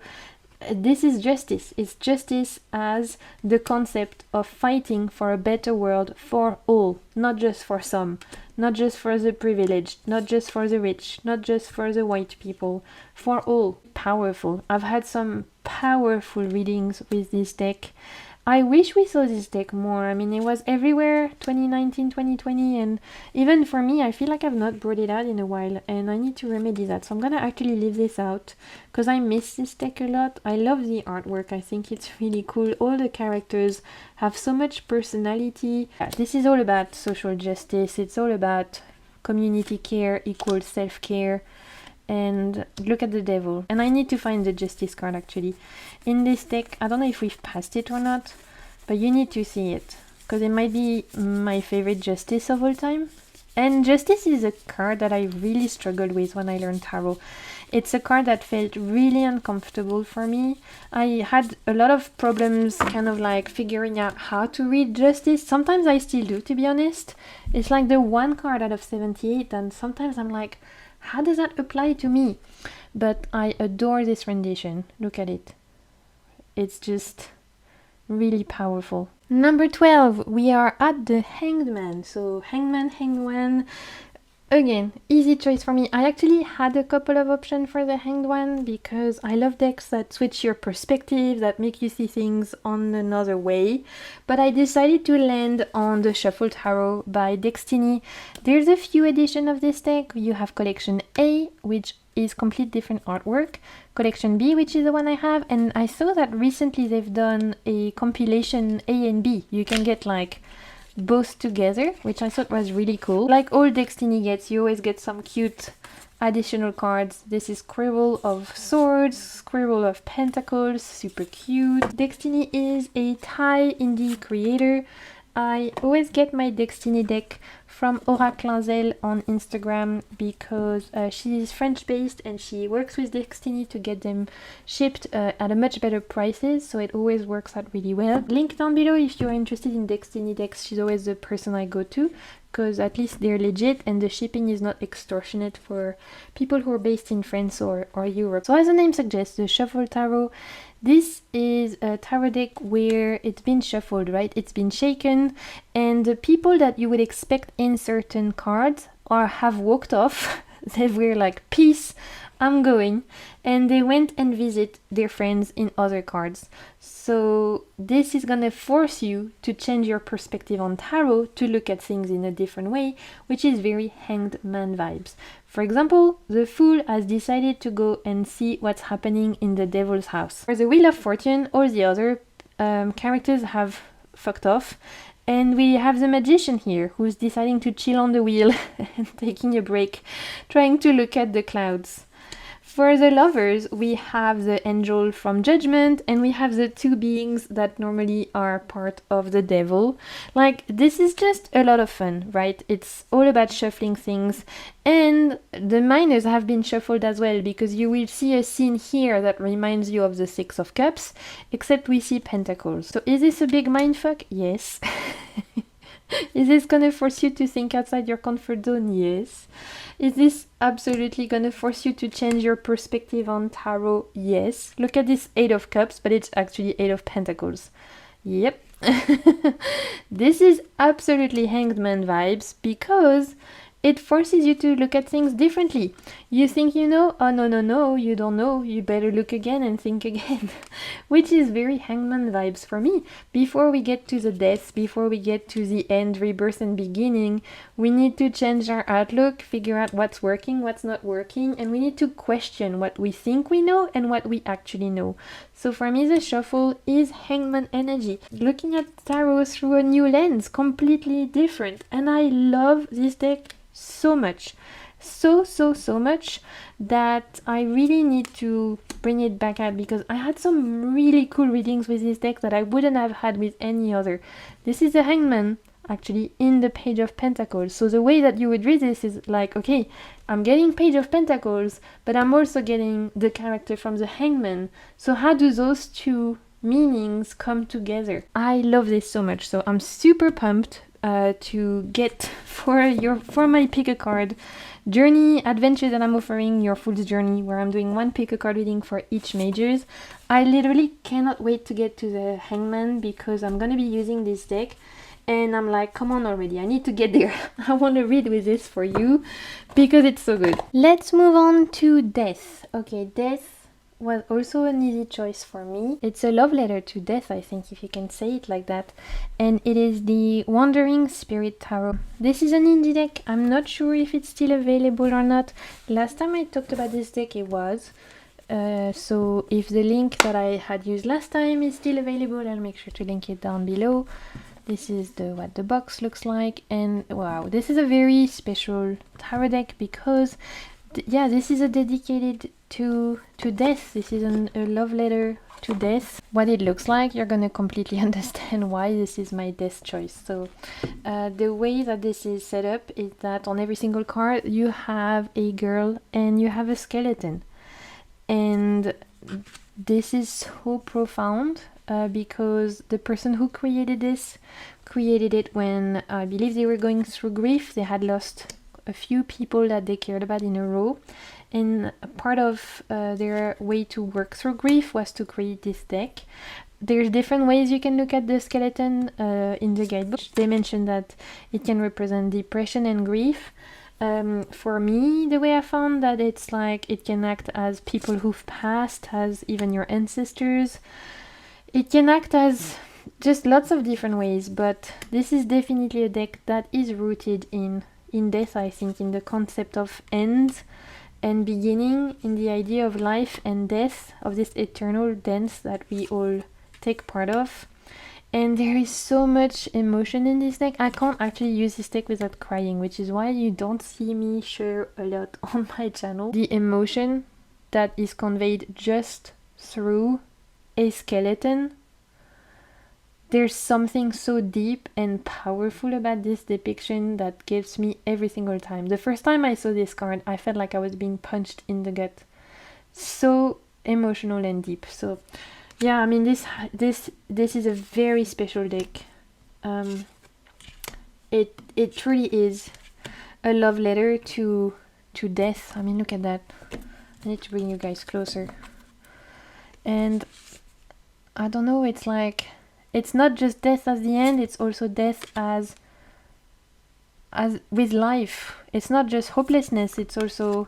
this is justice. It's justice as the concept of fighting for a better world for all, not just for some, not just for the privileged, not just for the rich, not just for the white people, for all. Powerful. I've had some powerful readings with this deck. I wish we saw this deck more. I mean, it was everywhere 2019, 2020, and even for me, I feel like I've not brought it out in a while, and I need to remedy that. So I'm gonna actually leave this out because I miss this deck a lot. I love the artwork. I think it's really cool. All the characters have so much personality. This is all about social justice. It's all about community care equals self-care. And look at the devil. And I need to find the justice card actually. In this deck, I don't know if we've passed it or not, but you need to see it, because it might be my favorite justice of all time. And justice is a card that I really struggled with when I learned tarot. It's a card that felt really uncomfortable for me. I had a lot of problems kind of like figuring out how to read justice. Sometimes I still do, to be honest. It's like the one card out of 78, and sometimes I'm like, how does that apply to me? But I adore this rendition. Look at it. It's just really powerful. Number 12, we are at the Hanged Man. So Hanged Man. Again, easy choice for me. I actually had a couple of options for the Hanged One because I love decks that switch your perspective, that make you see things on another way. But I decided to land on the Shuffle Tarot by Destiny. There's a few editions of this deck. You have Collection A, which is complete different artwork. Collection B, which is the one I have. And I saw that recently they've done a compilation A and B. You can get like both together, which I thought was really cool. Like all Destiny gets, you always get some cute additional cards. This is Squirrel of Swords, Squirrel of Pentacles, super cute. Destiny is a Thai indie creator. I always get my Destiny deck from Aura Clinzel on Instagram because she's French based and she works with Destiny to get them shipped at a much better prices, so it always works out really well. Link down below if you're interested in Destiny decks. She's always the person I go to because at least they're legit and the shipping is not extortionate for people who are based in France or Europe. So as the name suggests, the Shuffle Tarot, this is a tarot deck where it's been shuffled, right? It's been shaken, and the people that you would expect in certain cards have walked off. They were like, peace, I'm going, and they went and visit their friends in other cards. So this is gonna force you to change your perspective on tarot, to look at things in a different way, which is very Hanged Man vibes. For example, the Fool has decided to go and see what's happening in the Devil's house. For the Wheel of Fortune, all the other characters have fucked off, and we have the Magician here, who's deciding to chill on the wheel and taking a break, trying to look at the clouds. For the lovers, we have the angel from Judgement, and we have the two beings that normally are part of the devil. Like, this is just a lot of fun, right? It's all about shuffling things, and the minors have been shuffled as well, because you will see a scene here that reminds you of the Six of Cups, except we see pentacles. So is this a big mindfuck? Yes. Is this gonna force you to think outside your comfort zone? Yes. Is this absolutely gonna force you to change your perspective on tarot? Yes. Look at this Eight of Cups, but it's actually Eight of Pentacles. Yep. This is absolutely Hanged Man vibes, because it forces you to look at things differently. You think you know? Oh, no, you don't know. You better look again and think again. Which is very Hangman vibes for me. Before we get to the death, before we get to the end, rebirth and beginning, we need to change our outlook, figure out what's working, what's not working, and we need to question what we think we know and what we actually know. So for me, the shuffle is Hangman energy. Looking at tarot through a new lens, completely different. And I love this deck so much, so much, that I really need to bring it back out, because I had some really cool readings with this deck that I wouldn't have had with any other. This is the Hangman actually in the Page of Pentacles. So the way that you would read this is like, okay, I'm getting Page of Pentacles, but I'm also getting the character from the Hangman. So how do those two meanings come together? I love this so much. So I'm super pumped to get for my pick a card journey adventure that I'm offering, your Fool's Journey, where I'm doing one pick a card reading for each majors. I literally cannot wait to get to the Hangman, because I'm gonna be using this deck and I'm like, come on already, I need to get there. I want to read with this for you because it's so good. Let's move on to Death. Okay, Death was also an easy choice for me. It's a love letter to death, I think, if you can say it like that. And it is the Wandering Spirit Tarot. This is an indie deck. I'm not sure if it's still available or not. Last time I talked about this deck, it was. So if the link that I had used last time is still available, I'll make sure to link it down below. This is what the box looks like. And wow, this is a very special tarot deck, because yeah, this is a dedicated to death. This is a love letter to death. What it looks like, you're gonna completely understand why this is my death choice. So the way that this is set up is that on every single card you have a girl and you have a skeleton, and this is so profound because the person who created this created it when I believe they were going through grief. They had lost a few people that they cared about in a row, and part of their way to work through grief was to create this deck. There's different ways you can look at the skeleton in the guidebook. They mentioned that it can represent depression and grief. For me, the way I found that it's like it can act as people who've passed, as even your ancestors. It can act as just lots of different ways, but this is definitely a deck that is rooted in death, I think, in the concept of end and beginning, in the idea of life and death, of this eternal dance that we all take part of. And there is so much emotion in this deck. I can't actually use this deck without crying, which is why you don't see me share a lot on my channel. The emotion that is conveyed just through a skeleton. There's something so deep and powerful about this depiction that gives me every single time. The first time I saw this card, I felt like I was being punched in the gut. So emotional and deep. So yeah, I mean, this is a very special deck. It truly is a love letter to death. I mean, look at that. I need to bring you guys closer. And I don't know, it's like, it's not just death as the end, it's also death as with life. It's not just hopelessness, it's also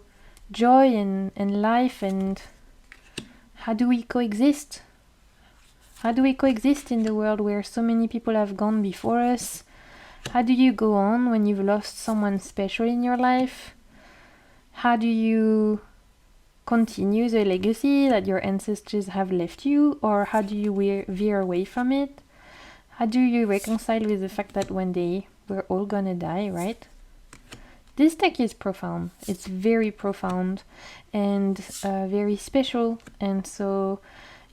joy and life. And how do we coexist? How do we coexist in the world where so many people have gone before us? How do you go on when you've lost someone special in your life? How do you continue the legacy that your ancestors have left you? Or how do you veer away from it? How do you reconcile with the fact that one day we're all gonna die, right? This deck is profound. It's very profound and very special. And so,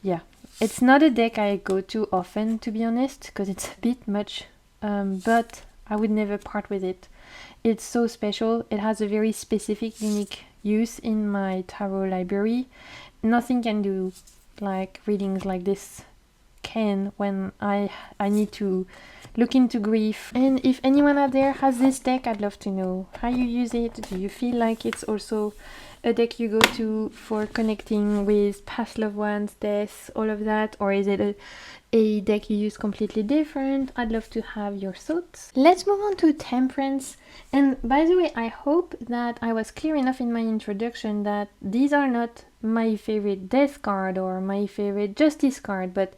yeah, it's not a deck I go to often, to be honest, because it's a bit much, but I would never part with it. It's so special. It has a very specific, unique use in my tarot library. Nothing can do like readings like this can when I need to look into grief. And if anyone out there has this deck, I'd love to know how you use it. Do you feel like it's also a deck you go to for connecting with past loved ones, death, all of that, or is it a deck you use completely different? I'd love to have your thoughts. Let's move on to Temperance. And by the way, I hope that I was clear enough in my introduction that these are not my favorite death card or my favorite justice card, but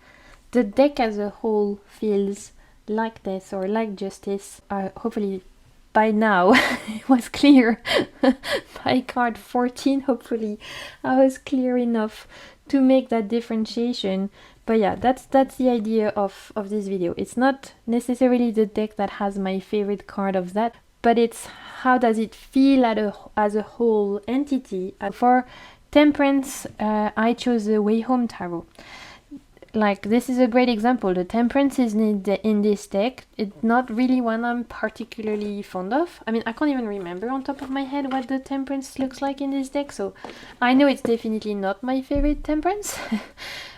the deck as a whole feels like death or like justice. Hopefully by now it was clear. By card 14, hopefully I was clear enough to make that differentiation. But yeah, that's the idea of this video. It's not necessarily the deck that has my favorite card of that, but it's how does it feel as a whole entity. For Temperance, I chose the Way Home Tarot. Like, this is a great example. The Temperance is in this deck. It's not really one I'm particularly fond of. I mean, I can't even remember on top of my head what the Temperance looks like in this deck, so I know it's definitely not my favorite Temperance.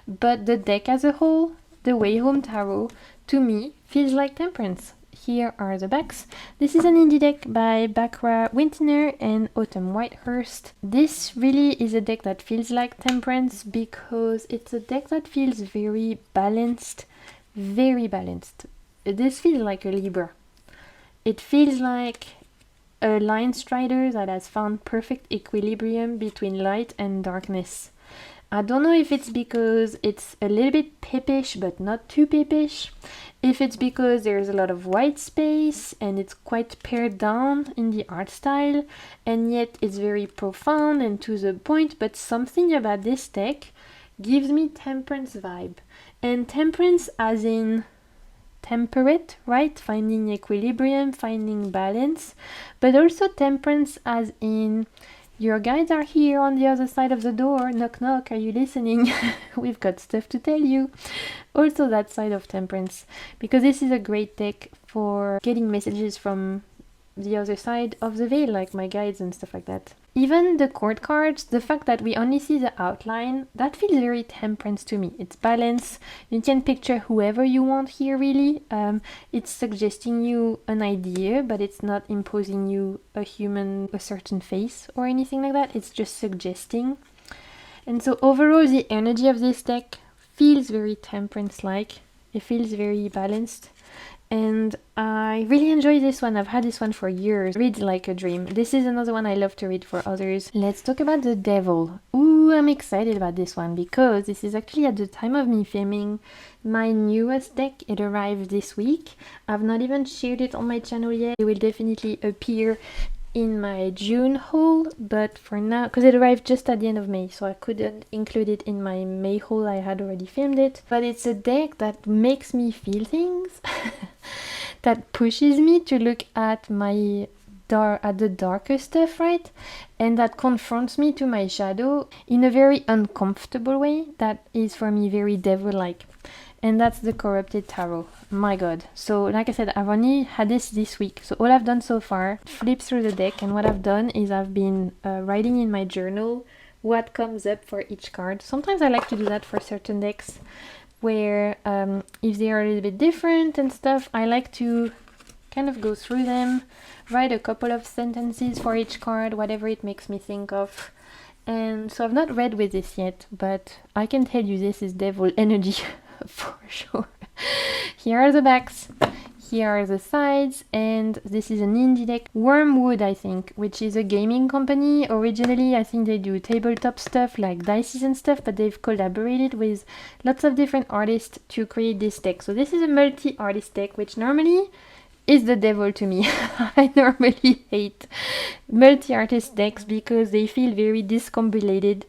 But the deck as a whole, the Way Home Tarot, to me, feels like Temperance. Here are the backs. This is an indie deck by Bakra Wintner and Autumn Whitehurst. This really is a deck that feels like Temperance because it's a deck that feels very balanced, very balanced. This feels like a Libra. It feels like a line strider that has found perfect equilibrium between light and darkness. I don't know if it's because it's a little bit pippish but not too pippish, if it's because there's a lot of white space and it's quite pared down in the art style, and yet it's very profound and to the point, but something about this deck gives me Temperance vibe. And Temperance as in temperate, right? Finding equilibrium, finding balance, but also Temperance as in your guides are here on the other side of the door. Knock, knock. Are you listening? We've got stuff to tell you. Also that side of Temperance. Because this is a great deck for getting messages from the other side of the veil, like my guides and stuff like that. Even the court cards, the fact that we only see the outline, that feels very Temperance to me. It's balance. You can picture whoever you want here, really. It's suggesting you an idea, but it's not imposing you a certain face or anything like that. It's just suggesting. And so overall, the energy of this deck feels very Temperance-like. It feels very balanced. And I really enjoy this one. I've had this one for years. Read like a dream. This is another one I love to read for others. Let's talk about the Devil. Ooh, I'm excited about this one because this is actually at the time of me filming my newest deck. It arrived this week. I've not even shared it on my channel yet. It will definitely appear in my June haul, but for now, because it arrived just at the end of May, so I couldn't include it in my May haul. I had already filmed it, but it's a deck that makes me feel things, that pushes me to look at the darker stuff, right? And that confronts me to my shadow in a very uncomfortable way that is for me very devil-like. And that's the Corrupted Tarot. My god. So like I said, I've only had this week. So all I've done so far, flip through the deck, and what I've done is I've been writing in my journal what comes up for each card. Sometimes I like to do that for certain decks where if they are a little bit different and stuff, I like to kind of go through them, write a couple of sentences for each card, whatever it makes me think of. And so I've not read with this yet, but I can tell you this is devil energy for sure. Here are the backs, here are the sides, and this is an indie deck. Wormwood, I think, which is a gaming company. Originally, I think they do tabletop stuff like dices and stuff, but they've collaborated with lots of different artists to create this deck. So this is a multi-artist deck, which normally is the devil to me. I normally hate multi-artist decks because they feel very disconnected,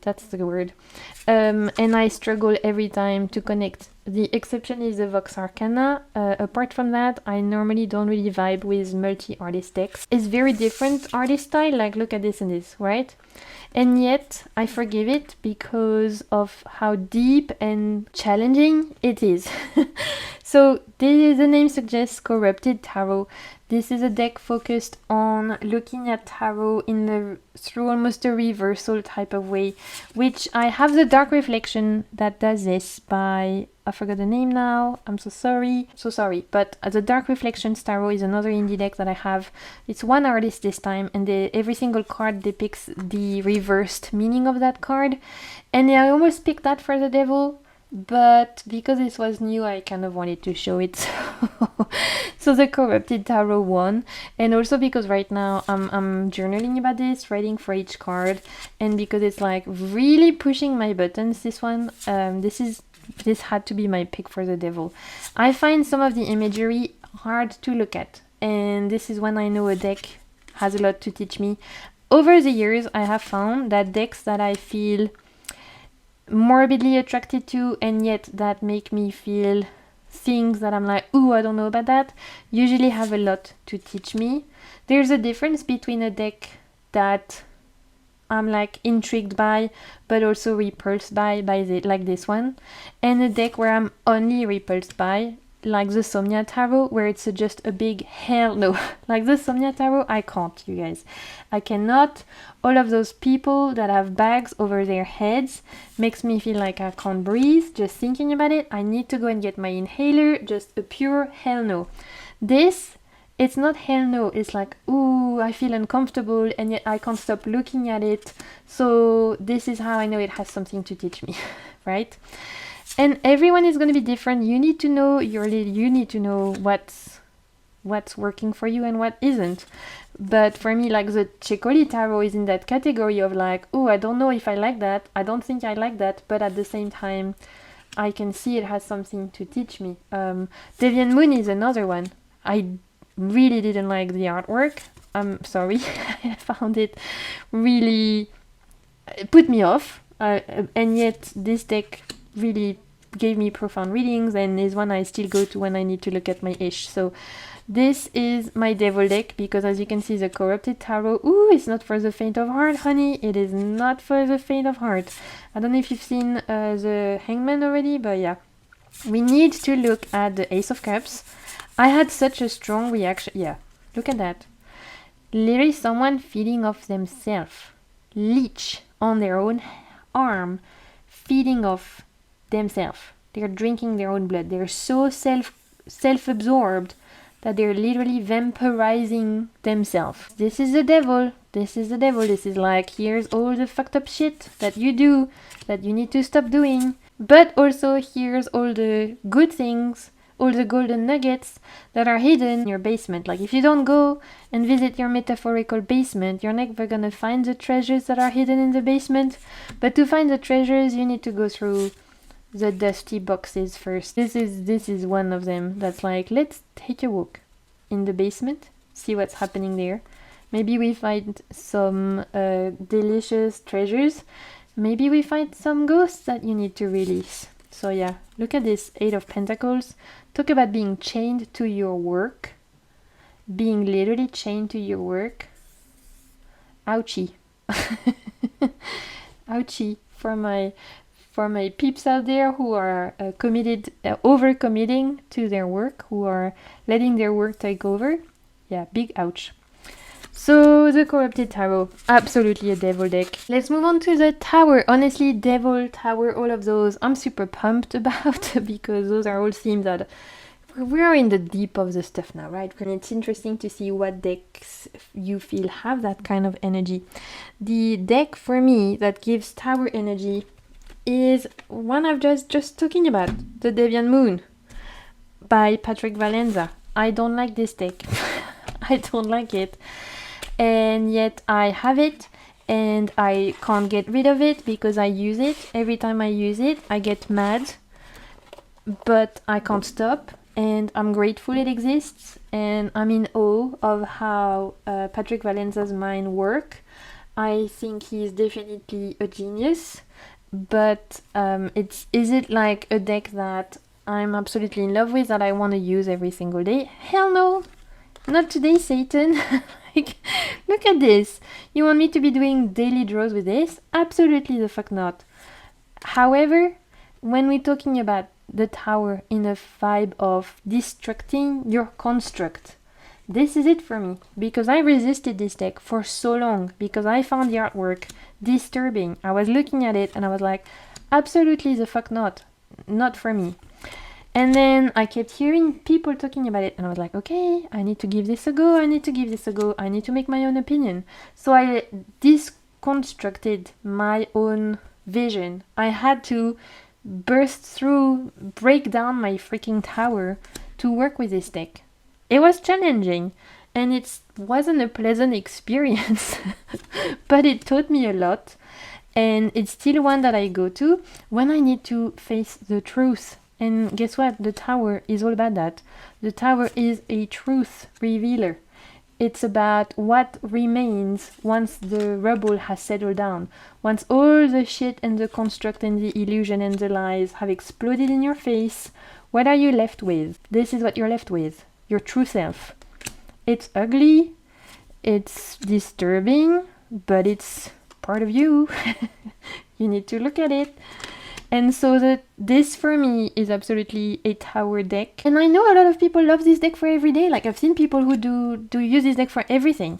that's the word. And I struggle every time to connect The exception is the Vox Arcana. Apart from that, I normally don't really vibe with multi-artist decks. It's very different artist style, like look at this and this, right? And yet, I forgive it because of how deep and challenging it is. So, the name suggests Corrupted Tarot. This is a deck focused on looking at tarot through almost a reversal type of way, which I have the Dark Reflection that does this by, I forgot the name now, I'm so sorry, but the Dark Reflections Tarot is another indie deck that I have. It's one artist this time, and every single card depicts the reversed meaning of that card, and I almost picked that for the devil, but because this was new, I kind of wanted to show it. So the Corrupted Tarot won, and also because right now I'm journaling about this, writing for each card, and because it's like really pushing my buttons, this one, this had to be my pick for the devil. I find some of the imagery hard to look at, and this is when I know a deck has a lot to teach me. Over the years, I have found that decks that I feel morbidly attracted to and yet that make me feel things that I'm like, ooh, I don't know about that, usually have a lot to teach me. There's a difference between a deck that I'm like intrigued by but also repulsed by like this one, and a deck where I'm only repulsed by, like the Somnia Tarot, where it's just a big hell no. Like the Somnia Tarot, I can't, you guys. I cannot. All of those people that have bags over their heads makes me feel like I can't breathe just thinking about it. I need to go and get my inhaler. Just a pure hell no. This, it's not hell no. It's like, ooh, I feel uncomfortable and yet I can't stop looking at it. So this is how I know it has something to teach me, right? And everyone is going to be different. You need to know you need to know what's working for you and what isn't. But for me, like the Checoli Tarot is in that category of like, oh, I don't know if I like that. I don't think I like that. But at the same time, I can see it has something to teach me. Deviant Moon is another one. I really didn't like the artwork. I'm sorry. I found it really put me off. And yet this deck really gave me profound readings and is one I still go to when I need to look at my ish. So this is my devil deck because as you can see, the Corrupted Tarot, ooh, it's not for the faint of heart, honey. It is not for the faint of heart. I don't know if you've seen the Hangman already, but yeah. We need to look at the Ace of Cups. I had such a strong reaction. Yeah, look at that. Literally someone feeding off themselves. Leech on their own arm, feeding off themselves. They're drinking their own blood. They're so self-absorbed that they're literally vampirizing themselves. This is the devil. This is the devil. This is like, here's all the fucked up shit that you do that you need to stop doing. But also here's all the good things, all the golden nuggets that are hidden in your basement. Like if you don't go and visit your metaphorical basement, you're never gonna find the treasures that are hidden in the basement. But to find the treasures, you need to go through the dusty boxes first. This is one of them that's like, let's take a walk in the basement, see what's happening there. Maybe we find some delicious treasures. Maybe we find some ghosts that you need to release. So yeah, look at this 8 of Pentacles. Talk about being chained to your work. Being literally chained to your work. Ouchie. Ouchie for my peeps out there who are over-committing to their work, who are letting their work take over. Yeah, big ouch. So the Corrupted Tarot, absolutely a devil deck. Let's move on to the Tower. Honestly, Devil, Tower, all of those I'm super pumped about because those are all themes that we're in the deep of the stuff now, right? And it's interesting to see what decks you feel have that kind of energy. The deck for me that gives Tower energy is one I've just talking about, the Deviant Moon by Patrick Valenza. I don't like this deck. I don't like it. And yet I have it and I can't get rid of it because I use it. Every time I use it, I get mad, but I can't stop. And I'm grateful it exists. And I'm in awe of how Patrick Valenza's mind works. I think he's definitely a genius. But is it like a deck that I'm absolutely in love with, that I want to use every single day. Hell no! Not today, Satan. Like, look at this. You want me to be doing daily draws with this? Absolutely the fuck not. However, when we're talking about the tower in a vibe of destructing your construct, this is it for me, because I resisted this deck for so long, because I found the artwork disturbing. I was looking at it and I was like, absolutely the fuck not. Not for me. And then I kept hearing people talking about it and I was like, okay, I need to give this a go, I need to give this a go, I need to make my own opinion. So I deconstructed my own vision. I had to burst through, break down my freaking tower to work with this deck. It was challenging and it wasn't a pleasant experience, but it taught me a lot. And it's still one that I go to when I need to face the truth. And guess what? The tower is all about that. The tower is a truth revealer. It's about what remains once the rubble has settled down. Once all the shit and the construct and the illusion and the lies have exploded in your face, what are you left with? This is what you're left with. Your true self. It's ugly. It's disturbing. But it's part of you. You need to look at it. And so this for me is absolutely a tower deck. And I know a lot of people love this deck for every day. Like I've seen people who do use this deck for everything.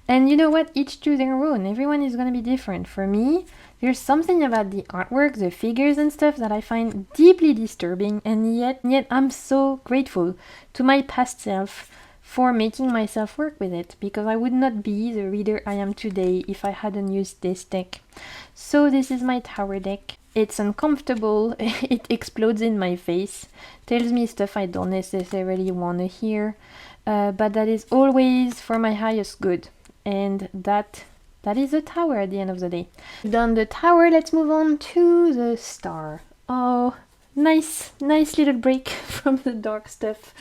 And you know what? Each to their own. Everyone is going to be different. For me, there's something about the artwork, the figures and stuff that I find deeply disturbing. And yet I'm so grateful to my past self for making myself work with it, because I would not be the reader I am today if I hadn't used this deck. So this is my tower deck. It's uncomfortable, it explodes in my face, tells me stuff I don't necessarily want to hear, but that is always for my highest good. And that is the tower at the end of the day. Done the tower, let's move on to the star. Oh, nice little break from the dark stuff.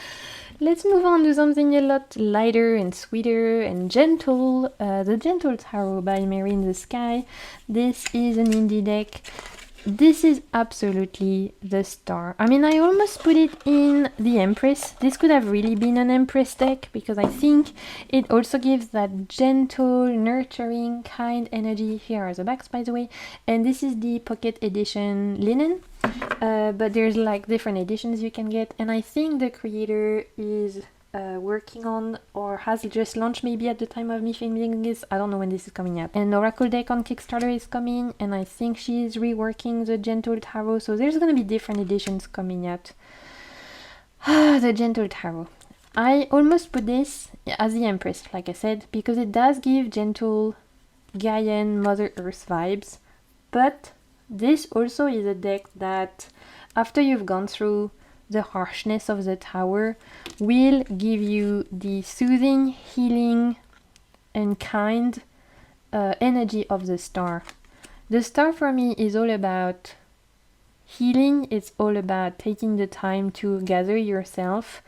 Let's move on to something a lot lighter and sweeter and gentle. The Gentle Tarot by Mary in the Sky. This is an indie deck. This is absolutely the star. I mean, I almost put it in the Empress. This could have really been an Empress deck, because I think it also gives that gentle, nurturing, kind energy. Here are the backs, by the way. And this is the pocket edition linen. But there's like different editions you can get. And I think the creator is working on, or has just launched maybe at the time of me filming this. I don't know when this is coming out. An Oracle deck on Kickstarter is coming, and I think she's reworking the Gentle Tarot, so there's gonna be different editions coming out. The Gentle Tarot. I almost put this as the Empress, like I said, because it does give gentle Gaian Mother Earth vibes, but this also is a deck that, after you've gone through the harshness of the tower, will give you the soothing, healing, and kind energy of the star. The star for me is all about healing. It's all about taking the time to gather yourself.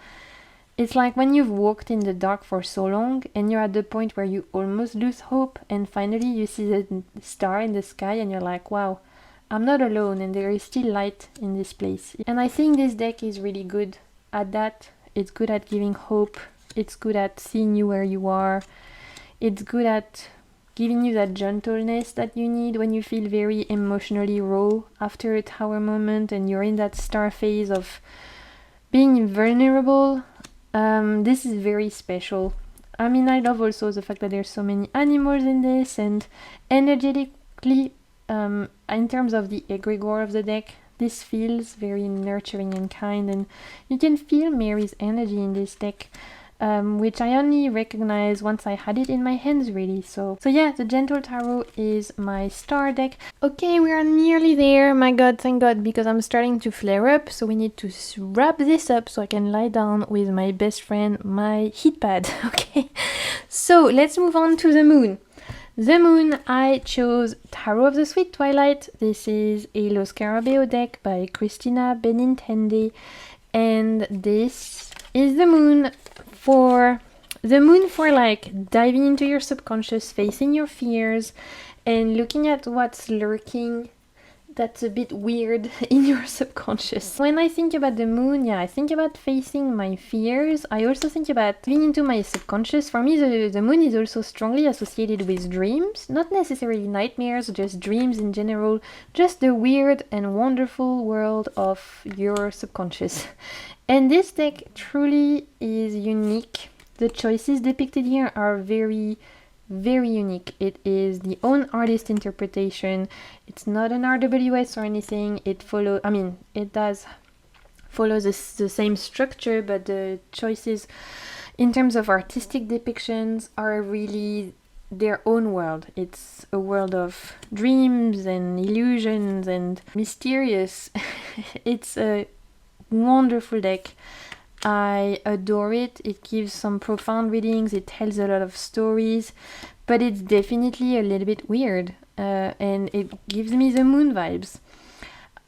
It's like when you've walked in the dark for so long and you're at the point where you almost lose hope, and finally you see the star in the sky and you're like, wow, I'm not alone and there is still light in this place. And I think this deck is really good at that. It's good at giving hope. It's good at seeing you where you are. It's good at giving you that gentleness that you need when you feel very emotionally raw after a tower moment and you're in that star phase of being vulnerable. This is very special. I mean, I love also the fact that there's so many animals in this, and energetically, in terms of the egregore of the deck, this feels very nurturing and kind, and you can feel Mary's energy in this deck, which I only recognize once I had it in my hands, really. So yeah, the Gentle Tarot is my star deck. Okay, we are nearly there. My god, thank god, because I'm starting to flare up, so we need to wrap this up so I can lie down with my best friend, my heat pad. Okay, so let's move on to the moon. The moon, I chose Tarot of the Sweet Twilight. This is a Lo Scarabeo deck by Cristina Benintende, and this is the moon for like diving into your subconscious, facing your fears, and looking at what's lurking that's a bit weird in your subconscious. When I think about the moon, yeah, I think about facing my fears. I also think about diving into my subconscious. For me, the moon is also strongly associated with dreams, not necessarily nightmares, just dreams in general, just the weird and wonderful world of your subconscious. And this deck truly is unique. The choices depicted here are very unique. It is the own artist interpretation. It's not an RWS or anything. It does follow the same structure, but the choices in terms of artistic depictions are really their own world. It's a world of dreams and illusions and mysterious. It's a wonderful deck. I adore it. It gives some profound readings. It tells a lot of stories, but it's definitely a little bit weird, and it gives me the moon vibes.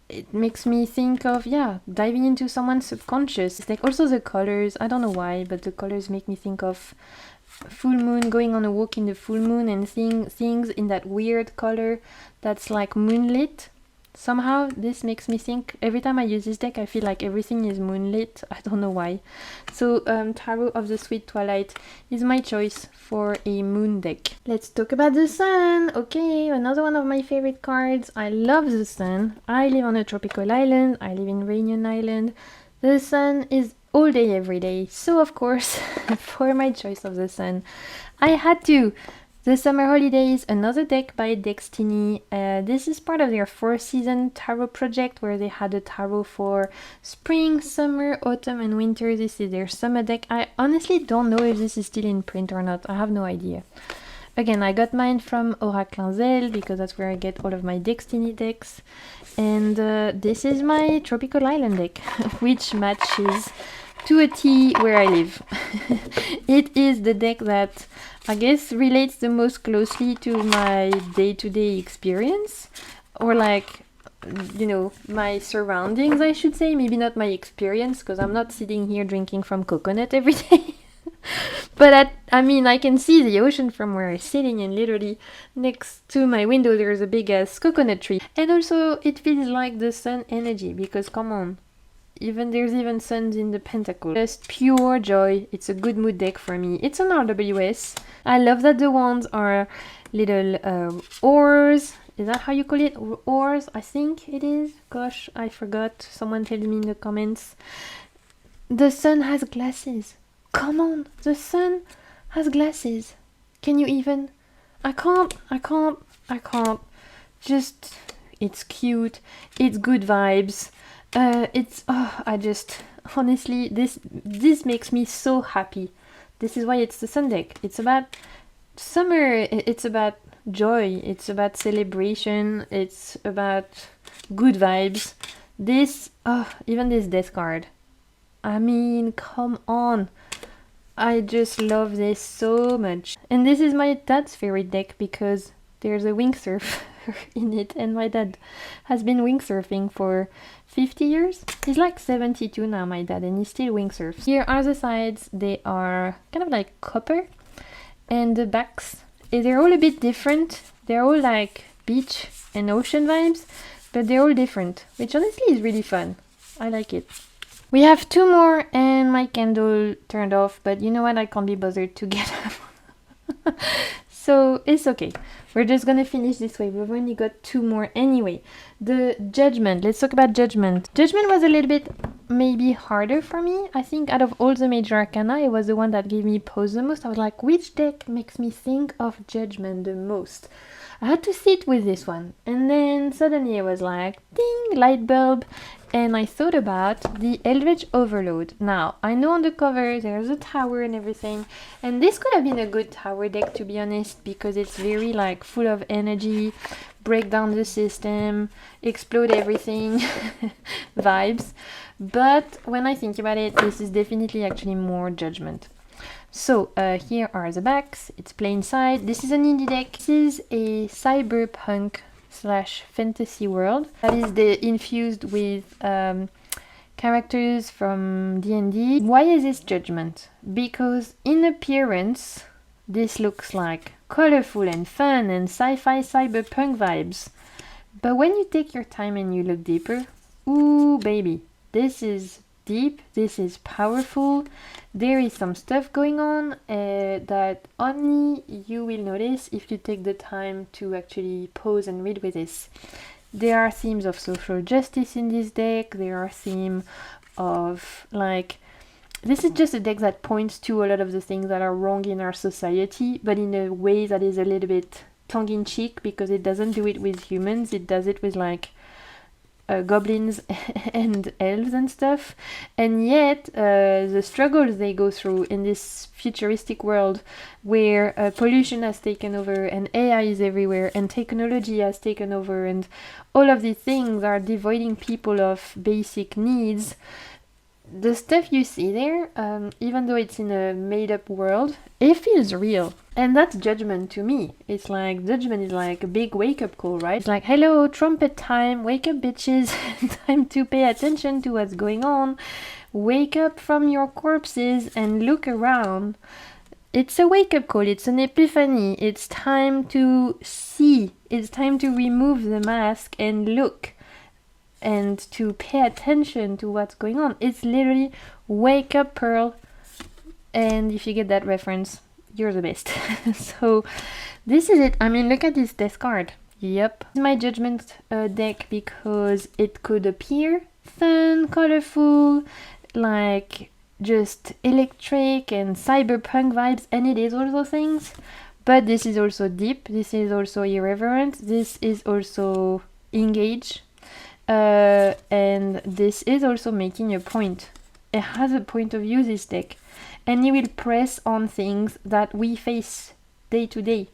It makes me think of, diving into someone's subconscious. It's like also the colors, I don't know why, but the colors make me think of full moon, going on a walk in the full moon and seeing things in that weird color that's like moonlit. Somehow this makes me think, every time I use this deck I feel like everything is moonlit. I don't know why. So Tarot of the Sweet Twilight is my choice for a moon deck. Let's talk about the sun. Okay, another one of my favorite cards. I love the sun. I live on a tropical island. I live in Réunion Island. The sun is all day every day. So of course for my choice of the sun I had to. The Summer Holidays, another deck by Destiny. This is part of their 4-season tarot project where they had a tarot for spring, summer, autumn and winter. This is their summer deck. I honestly don't know if this is still in print or not. I have no idea. Again, I got mine from Oracle because that's where I get all of my Destiny decks. And this is my Tropical Island deck, which matches to a T where I live. It is the deck that I guess relates the most closely to my day-to-day experience, or like, you know, my surroundings, I should say. Maybe not my experience, because I'm not sitting here drinking from coconut every day. But I can see the ocean from where I'm sitting, and literally next to my window there's a big ass coconut tree. And also it feels like the sun energy, because come on, there's even suns in the pentacle. Just pure joy. It's a good mood deck for me. It's an RWS. I love that the wands are little oars. Is that how you call it? Oars, I think it is. Gosh, I forgot. Someone tells me in the comments. The sun has glasses. Come on, the sun has glasses. Can you even? I can't. Just, it's cute. It's good vibes. Honestly, this makes me so happy. This is why it's the sun deck. It's about summer, it's about joy, it's about celebration, it's about good vibes. Even this death card. I mean, come on. I just love this so much. And this is my dad's favorite deck because there's a windsurf in it, and my dad has been windsurfing for 50 years. He's like 72 now, my dad, and he still windsurfs. Here are the sides. They are kind of like copper, and the backs, they're all a bit different. They're all like beach and ocean vibes, but they're all different, which honestly is really fun. I like it. We have two more and my candle turned off, but you know what, I can't be bothered to get up. So it's okay. We're just gonna finish this way. We've only got two more anyway. The Judgement. Let's talk about Judgement. Judgement was a little bit maybe harder for me. I think out of all the major arcana, it was the one that gave me pause the most. I was like, which deck makes me think of Judgement the most? I had to sit with this one. And then suddenly I was like, ding, light bulb. And I thought about the Eldritch Overload. Now, I know on the cover there's a tower and everything, and this could have been a good tower deck, to be honest, because it's very like full of energy, break down the system, explode everything vibes. But when I think about it, this is definitely actually more Judgement. So here are the backs. It's plain side. This is an indie deck. This is a cyberpunk / fantasy world that is infused with characters from D&D. Why is this Judgement? Because in appearance this looks like colorful and fun and sci-fi cyberpunk vibes, But when you take your time and you look deeper, ooh baby, this is deep, this is powerful. There is some stuff going on that only you will notice if you take the time to actually pause and read with this. There are themes of social justice in this deck. There are themes of like, this is just a deck that points to a lot of the things that are wrong in our society, but in a way that is a little bit tongue-in-cheek, because it doesn't do it with humans, it does it with like goblins and elves and stuff. And yet the struggles they go through in this futuristic world where pollution has taken over and AI is everywhere and technology has taken over and all of these things are devoiding people of basic needs, the stuff you see there, even though it's in a made-up world, it feels real. And that's Judgement to me. It's like, Judgement is like a big wake-up call, right? It's like, hello, trumpet time, wake up bitches, time to pay attention to what's going on. Wake up from your corpses and look around. It's a wake-up call, it's an epiphany, it's time to see, it's time to remove the mask and look. And to pay attention to what's going on. It's literally wake up Pearl, and if you get that reference, you're the best. So this is it. I mean, look at this death card. Yep, it's my Judgement deck because it could appear fun, colorful, like just electric and cyberpunk vibes, and it is all those things, but this is also deep, this is also irreverent, this is also engaged. And this is also making a point. It has a point of view, this deck, and it will press on things that we face day to day.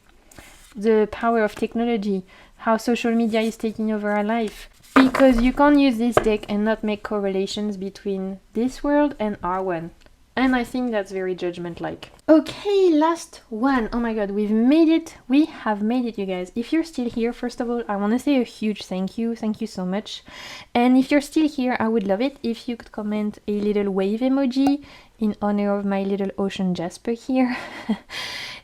The power of technology, how social media is taking over our life, because you can't use this deck and not make correlations between this world and our one. And I think that's very Judgement-like. Okay, last one. Oh my god, we've made it. We have made it, you guys. If you're still here, first of all, I want to say a huge thank you. Thank you so much. And if you're still here, I would love it if you could comment a little wave emoji in honor of my little ocean jasper here.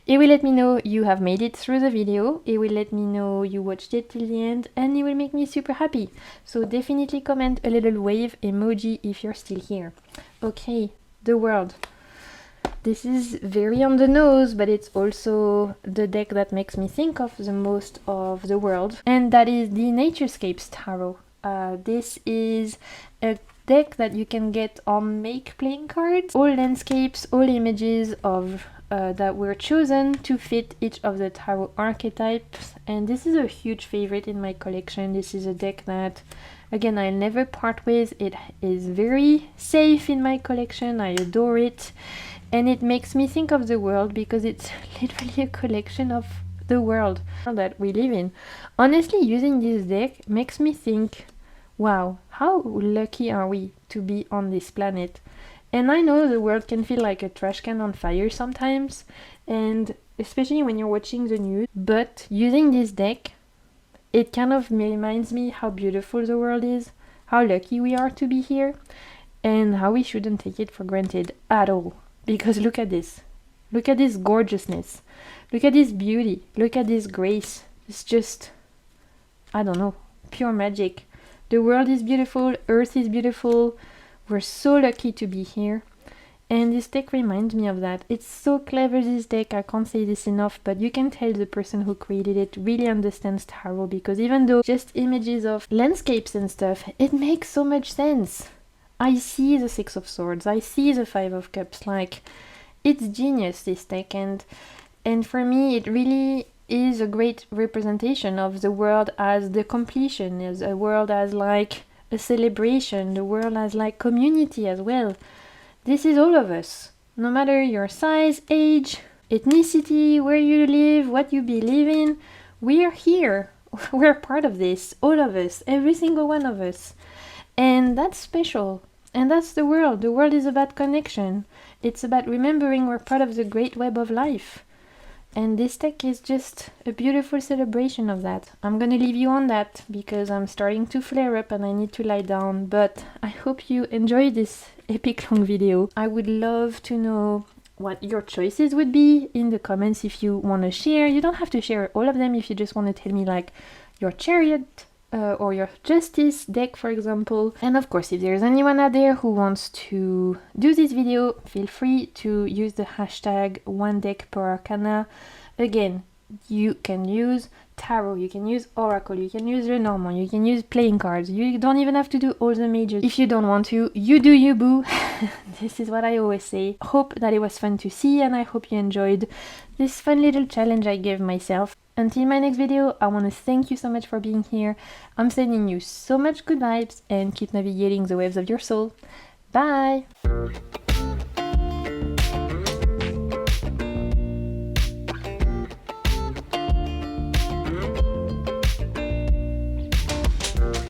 It will let me know you have made it through the video. It will let me know you watched it till the end, and it will make me super happy. So definitely comment a little wave emoji if you're still here. Okay. The world. This is very on the nose, but it's also the deck that makes me think of the most of the world, and that is the Naturescapes Tarot. This is a deck that you can get on Make playing cards. All landscapes, all images of that were chosen to fit each of the tarot archetypes, and this is a huge favorite in my collection. This is a deck that, again, I'll never part with. It is very safe in my collection. I adore it. And it makes me think of the world because it's literally a collection of the world that we live in. Honestly, using this deck makes me think, wow, how lucky are we to be on this planet? And I know the world can feel like a trash can on fire sometimes, and especially when you're watching the news. But using this deck, it kind of reminds me how beautiful the world is, how lucky we are to be here, and how we shouldn't take it for granted at all. Because look at this. Look at this gorgeousness. Look at this beauty. Look at this grace. It's just, I don't know, pure magic. The world is beautiful. Earth is beautiful. We're so lucky to be here. And this deck reminds me of that. It's so clever, this deck. I can't say this enough, but you can tell the person who created it really understands tarot, because even though just images of landscapes and stuff, it makes so much sense. I see the Six of Swords. I see the Five of Cups. Like, it's genius, this deck. And for me, it really is a great representation of the world as the completion, as a world as like a celebration, the world as like community as well. This is all of us, no matter your size, age, ethnicity, where you live, what you believe in. We are here. We're part of this, all of us, every single one of us. And that's special. And that's the world. The world is about connection. It's about remembering we're part of the great web of life. And this deck is just a beautiful celebration of that. I'm gonna leave you on that because I'm starting to flare up and I need to lie down. But I hope you enjoyed this epic long video. I would love to know what your choices would be in the comments if you want to share. You don't have to share all of them if you just want to tell me like your Chariot or your Justice deck, for example. And of course, if there's anyone out there who wants to do this video, feel free to use the hashtag onedeckperarcana. Again, you can use tarot, you can use oracle, you can use Lenormand, you can use playing cards. You don't even have to do all the majors. If you don't want to, you do you, boo. This is what I always say. Hope that it was fun to see, and I hope you enjoyed this fun little challenge I gave myself. Until my next video, I want to thank you so much for being here. I'm sending you so much good vibes, and keep navigating the waves of your soul. Bye!